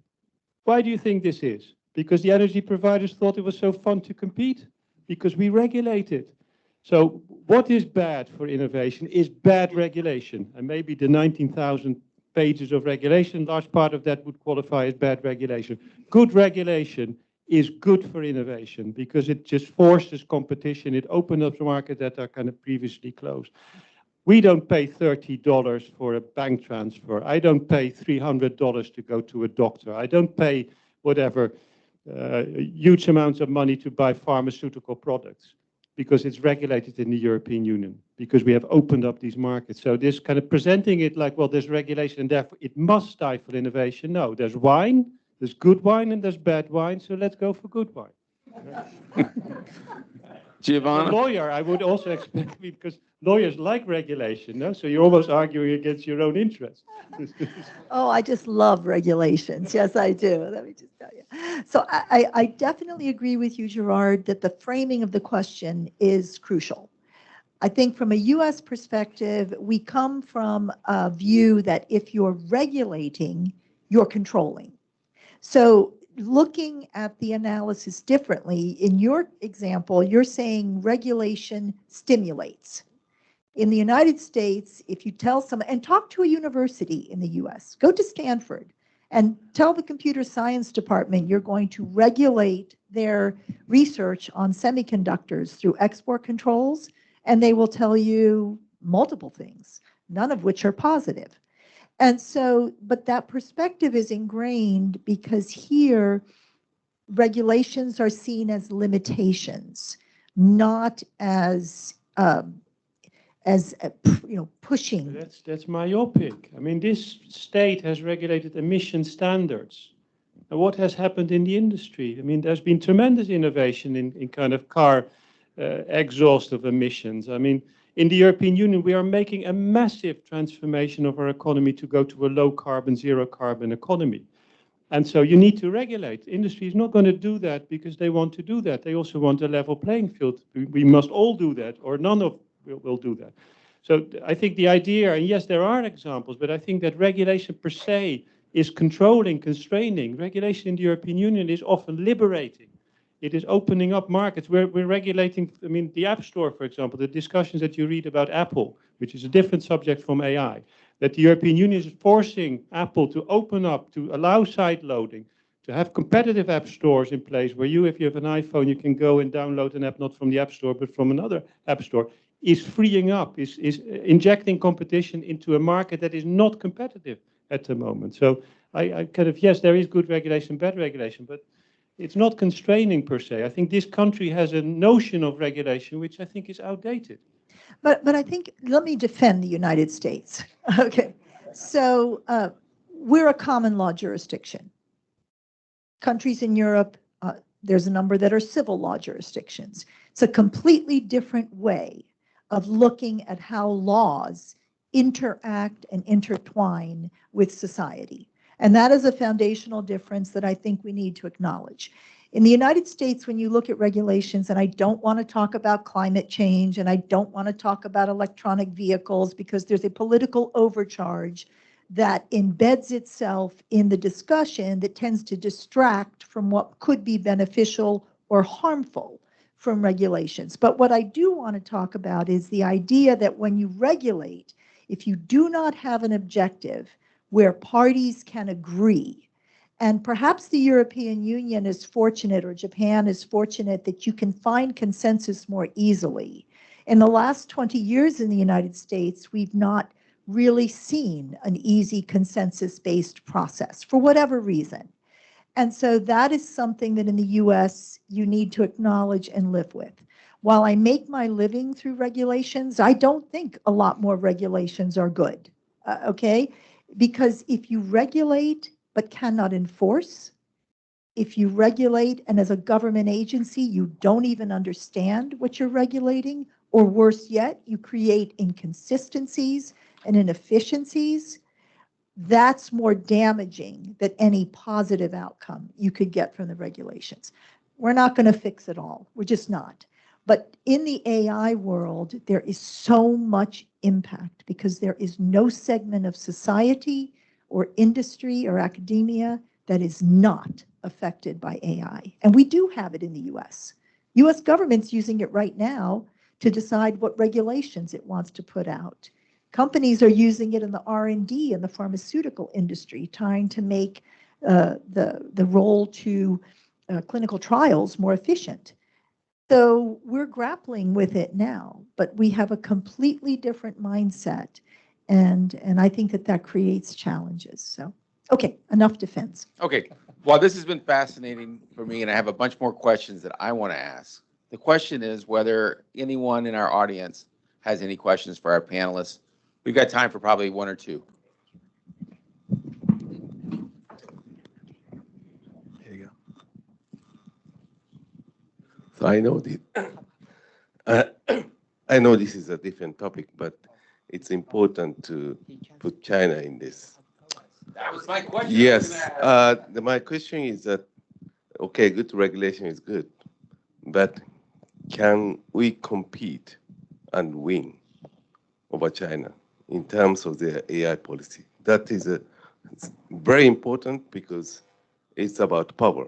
Why do you think this is? Because the energy providers thought it was so fun to compete? Because we regulate it. So what is bad for innovation is bad regulation. And maybe the 19,000 pages of regulation, large part of that would qualify as bad regulation. Good regulation is good for innovation because it just forces competition. It opens up the market that are kind of previously closed. We don't pay $30 for a bank transfer. I don't pay $300 to go to a doctor. I don't pay whatever, huge amounts of money to buy pharmaceutical products because it's regulated in the European Union, because we have opened up these markets. So this kind of presenting it like, well, there's regulation and therefore it must stifle innovation. No, there's wine. There's good wine and there's bad wine, so let's go for good wine. Giovanna? As a lawyer, I would also expect, because lawyers like regulation, no? So you're almost arguing against your own interests. Oh, I just love regulations. Yes, I do. Let me just tell you. So I definitely agree with you, Gerard, that the framing of the question is crucial. I think from a U.S. perspective, we come from a view that if you're regulating, you're controlling. So looking at the analysis differently, in your example, you're saying regulation stimulates. In the United States, if you tell someone, and talk to a university in the US, go to Stanford and tell the computer science department you're going to regulate their research on semiconductors through export controls, and they will tell you multiple things, none of which are positive. And so, but that perspective is ingrained because here regulations are seen as limitations, not as pushing. That's myopic. I mean, this state has regulated emission standards. And what has happened in the industry? I mean, there's been tremendous innovation in kind of car exhaust of emissions. I mean, in the European Union, we are making a massive transformation of our economy to go to a low carbon, zero carbon economy. And so you need to regulate. Industry is not going to do that because they want to do that. They also want a level playing field. We must all do that, or none of will do that. So I think the idea, and yes, there are examples, but I think that regulation per se is controlling, constraining. Regulation in the European Union is often liberating. It is opening up markets. We're regulating, I mean, the App Store, for example, the discussions that you read about Apple, which is a different subject from AI, that the European Union is forcing Apple to open up, to allow side loading, to have competitive app stores in place where you, if you have an iPhone, you can go and download an app not from the App Store, but from another app store, is freeing up, is injecting competition into a market that is not competitive at the moment. So I kind of, yes, there is good regulation, bad regulation, but it's not constraining per se. I think this country has a notion of regulation which I think is outdated. But I think, let me defend the United States. Okay, so we're a common law jurisdiction. Countries in Europe, there's a number that are civil law jurisdictions. It's a completely different way of looking at how laws interact and intertwine with society. And that is a foundational difference that I think we need to acknowledge. In the United States, when you look at regulations, and I don't want to talk about climate change, and I don't want to talk about electronic vehicles because there's a political overcharge that embeds itself in the discussion that tends to distract from what could be beneficial or harmful from regulations. But what I do want to talk about is the idea that when you regulate, if you do not have an objective where parties can agree, and perhaps the European Union is fortunate, or Japan is fortunate, that you can find consensus more easily. In the last 20 years in the United States, we've not really seen an easy consensus-based process for whatever reason. And so that is something that in the US you need to acknowledge and live with. While I make my living through regulations, I don't think a lot more regulations are good, okay? Because if you regulate but cannot enforce, if you regulate and as a government agency you don't even understand what you're regulating, or worse yet, you create inconsistencies and inefficiencies, that's more damaging than any positive outcome you could get from the regulations. We're not going to fix it all. We're just not. But in the AI world, there is so much impact because there is no segment of society or industry or academia that is not affected by AI. And we do have it in the US. US government's using it right now to decide what regulations it wants to put out. Companies are using it in the R&D in the pharmaceutical industry, trying to make the role to clinical trials more efficient. So we're grappling with it now, but we have a completely different mindset. And I think that creates challenges. So, okay, enough defense. Okay, well, this has been fascinating for me, and I have a bunch more questions that I want to ask. The question is whether anyone in our audience has any questions for our panelists. We've got time for probably one or two. Here you go. So I know I know this is a different topic, but it's important to put China in this. That was my question. Yes, my question is that, okay, good regulation is good, but can we compete and win over China in terms of their AI policy? That is it's very important because it's about power.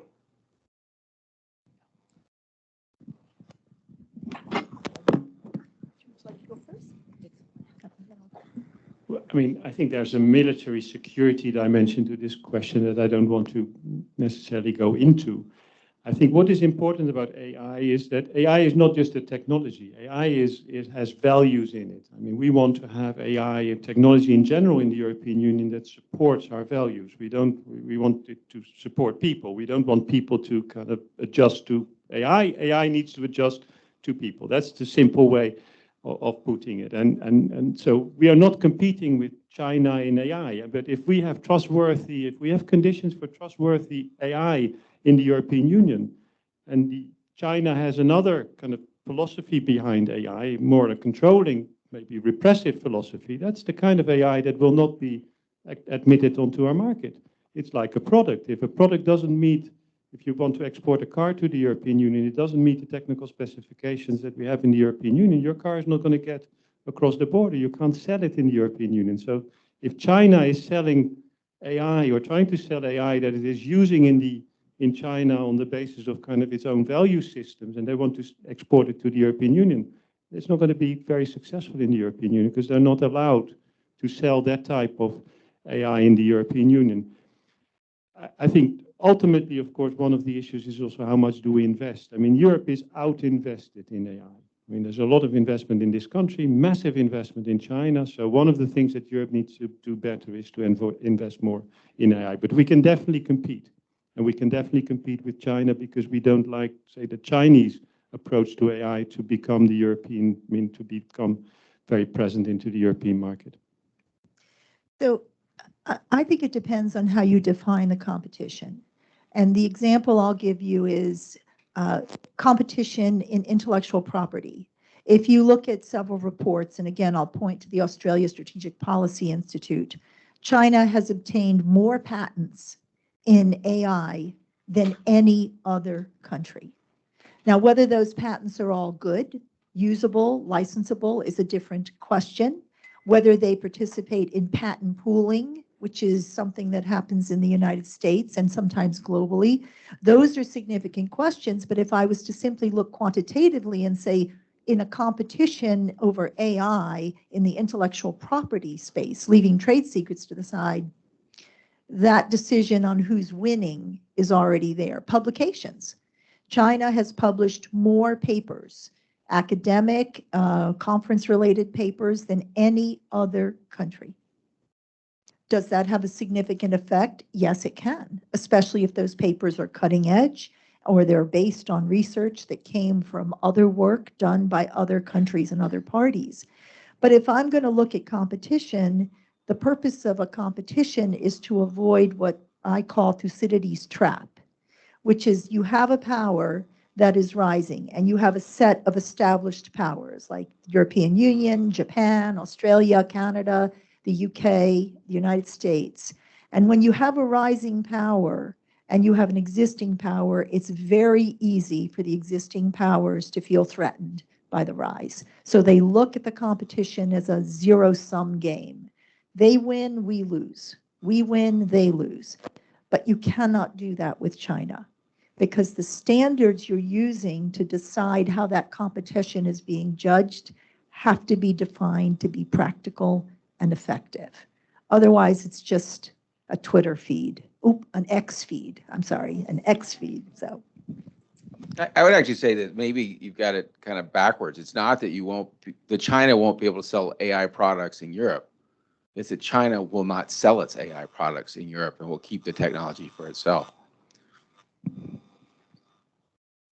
I mean, I think there's a military security dimension to this question that I don't want to necessarily go into. I think what is important about AI is that AI is not just a technology. AI has values in it. I mean, we want to have AI and technology in general in the European Union that supports our values. We want it to support people. We don't want people to kind of adjust to AI. AI needs to adjust to people. That's the simple way of putting it. And so we are not competing with China in AI, but if we have conditions for trustworthy AI in the European Union, and China has another kind of philosophy behind AI, more a controlling, maybe repressive philosophy, that's the kind of AI that will not be admitted onto our market. It's like a product. If a product doesn't meet, if you want to export a car to the European Union, it doesn't meet the technical specifications that we have in the European Union, your car is not going to get across the border. You can't sell it in the European Union. So if China is selling AI or trying to sell AI that it is using in China on the basis of kind of its own value systems, and they want to export it to the European Union, it's not going to be very successful in the European Union because they're not allowed to sell that type of AI in the European Union. I think ultimately, of course, one of the issues is also how much do we invest? I mean, Europe is out-invested in AI. I mean, there's a lot of investment in this country, massive investment in China. So one of the things that Europe needs to do better is to invest more in AI. But we can definitely compete. And we can definitely compete with China because we don't like, say, the Chinese approach to AI to become the European, I mean, to become very present into the European market. So I think it depends on how you define the competition. And the example I'll give you is competition in intellectual property. If you look at several reports, and again, I'll point to the Australia Strategic Policy Institute, China has obtained more patents in AI than any other country. Now, whether those patents are all good, usable, licensable is a different question. Whether they participate in patent pooling which is something that happens in the United States and sometimes globally. Those are significant questions, but if I was to simply look quantitatively and say, in a competition over AI in the intellectual property space, leaving trade secrets to the side, that decision on who's winning is already there. Publications. China has published more papers, academic, conference-related papers, than any other country. Does that have a significant effect? Yes, it can, especially if those papers are cutting edge or they're based on research that came from other work done by other countries and other parties. But if I'm going to look at competition, the purpose of a competition is to avoid what I call Thucydides' trap, which is you have a power that is rising and you have a set of established powers like the European Union, Japan, Australia, Canada, the UK, the United States. And when you have a rising power and you have an existing power, it's very easy for the existing powers to feel threatened by the rise. So they look at the competition as a zero-sum game. They win, we lose. We win, they lose. But you cannot do that with China because the standards you're using to decide how that competition is being judged have to be defined to be practical and effective. Otherwise, it's just a Twitter feed. An X feed. I'm sorry, an X feed. So I would actually say that maybe you've got it kind of backwards. It's not that China won't be able to sell AI products in Europe. It's that China will not sell its AI products in Europe and will keep the technology for itself.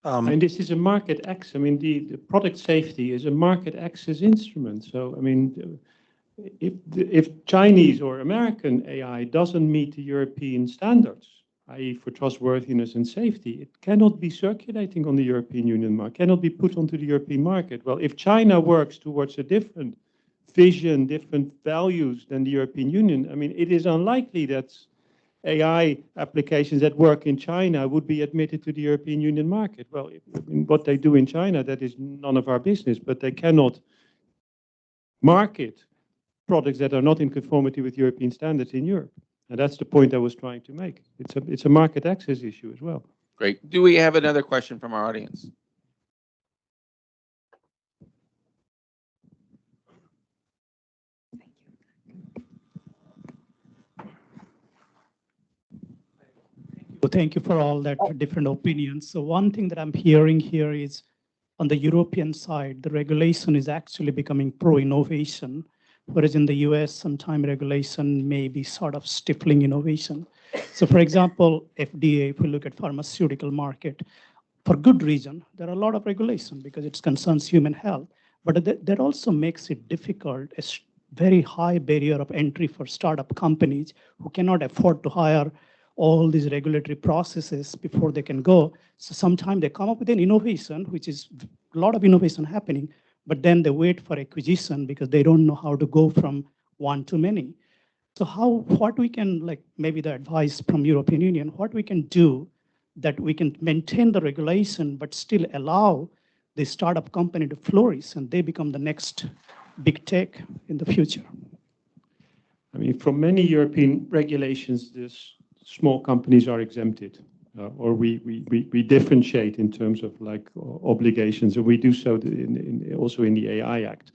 And this is a market access. I mean, the product safety is a market access instrument. So, I mean, if Chinese or American AI doesn't meet the European standards, i.e. for trustworthiness and safety, it cannot be circulating on the European Union market, cannot be put onto the European market. Well, if China works towards a different vision, different values than the European Union, I mean, it is unlikely that AI applications that work in China would be admitted to the European Union market. Well, what they do in China, that is none of our business, but they cannot market products that are not in conformity with European standards in Europe. And that's the point I was trying to make. It's a market access issue as well. Great. Do we have another question from our audience? Well, thank you for all that different opinions. So one thing that I'm hearing here is on the European side, the regulation is actually becoming pro-innovation, whereas in the US, sometimes regulation may be sort of stifling innovation. So for example, FDA, if we look at pharmaceutical market, for good reason, there are a lot of regulation because it concerns human health, but that also makes it difficult, a very high barrier of entry for startup companies who cannot afford to hire all these regulatory processes before they can go. So sometimes they come up with an innovation, which is a lot of innovation happening, but then they wait for acquisition because they don't know how to go from one to many. So what we can, like maybe the advice from European Union, what we can do that we can maintain the regulation, but still allow the startup company to flourish and they become the next big tech in the future. I mean, from many European regulations, small companies are exempted, or we differentiate in terms of like obligations, and we do so also in the AI Act.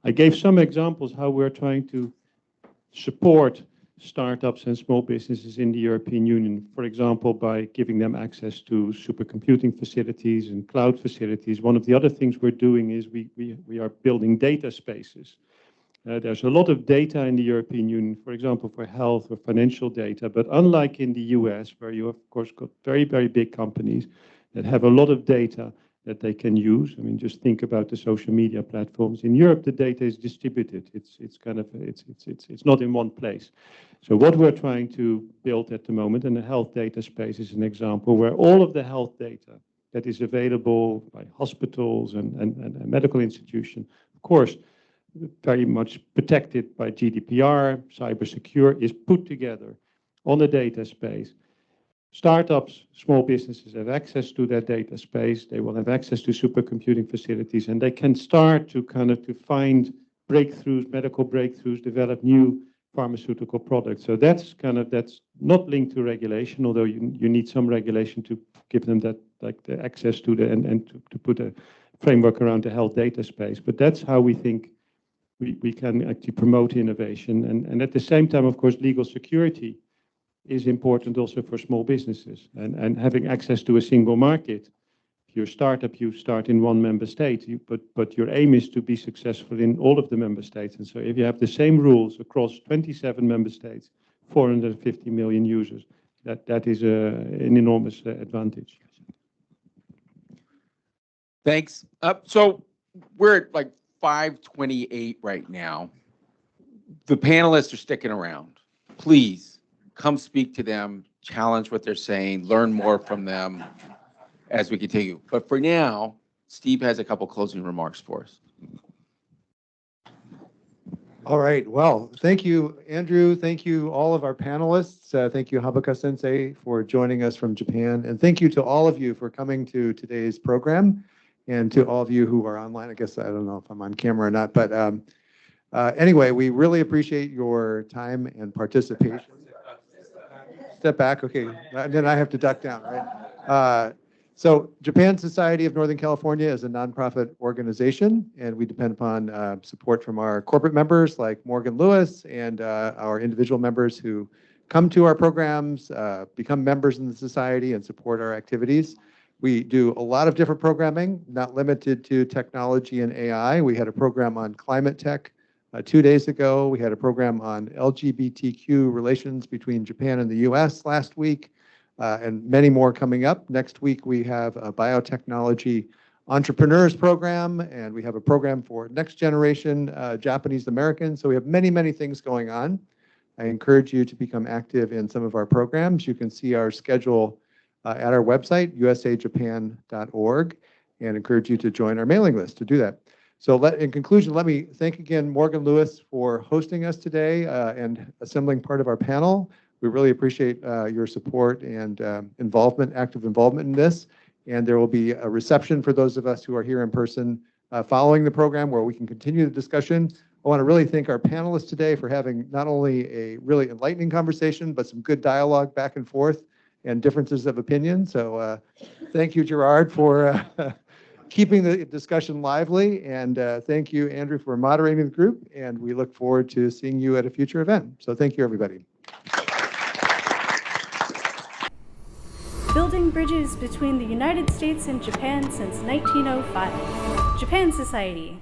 I gave some examples how we're trying to support startups and small businesses in the European Union, for example, by giving them access to supercomputing facilities and cloud facilities. One of the other things we're doing is we are building data spaces. There's a lot of data in the European Union, for example, for health or financial data, but unlike in the US, where you have, of course, got very, very big companies that have a lot of data that they can use. I mean, just think about the social media platforms. In Europe, the data is distributed. It's not in one place. So what we're trying to build at the moment, and the health data space is an example, where all of the health data that is available by hospitals and medical institutions, of course, very much protected by GDPR, cyber secure, is put together on a data space. Startups, small businesses have access to that data space. They will have access to supercomputing facilities, and they can start to find breakthroughs, medical breakthroughs, develop new pharmaceutical products. So that's not linked to regulation, although you need some regulation to give them that, like the access to the, and to put a framework around the health data space. But that's how we think we can actually promote innovation. And at the same time, of course, legal security is important also for small businesses, and having access to a single market. If you're a startup, you start in one member state, but your aim is to be successful in all of the member states. And so if you have the same rules across 27 member states, 450 million users, that is an enormous advantage. Thanks. So we're at like 5:28 right now. The panelists are sticking around. Please come speak to them, challenge what they're saying, learn more from them as we continue. But for now, Steve has a couple closing remarks for us. All right. Well, thank you, Andrew. Thank you, all of our panelists. Thank you, Habuka Sensei, for joining us from Japan. And thank you to all of you for coming to today's program, and to all of you who are online. I guess I don't know if I'm on camera or not, but anyway, we really appreciate your time and participation. Step back. Okay. Then I have to duck down, right? So Japan Society of Northern California is a nonprofit organization, and we depend upon support from our corporate members like Morgan Lewis, and our individual members who come to our programs, become members in the society, and support our activities. We do a lot of different programming, not limited to technology and AI. We had a program on climate tech 2 days ago. We had a program on LGBTQ relations between Japan and the US last week. And many more coming up. Next week, we have a biotechnology entrepreneurs program, and we have a program for next generation Japanese Americans. So we have many, many things going on. I encourage you to become active in some of our programs. You can see our schedule at our website, usajapan.org, and encourage you to join our mailing list to do that. So in conclusion, let me thank again Morgan Lewis for hosting us today and assembling part of our panel. We really appreciate your support and involvement, active involvement in this. And there will be a reception for those of us who are here in person following the program where we can continue the discussion. I want to really thank our panelists today for having not only a really enlightening conversation, but some good dialogue back and forth and differences of opinion. So thank you, Gerard, for keeping the discussion lively. And thank you, Andrew, for moderating the group. And we look forward to seeing you at a future event. So thank you, everybody. Building bridges between the United States and Japan since 1905. Japan Society.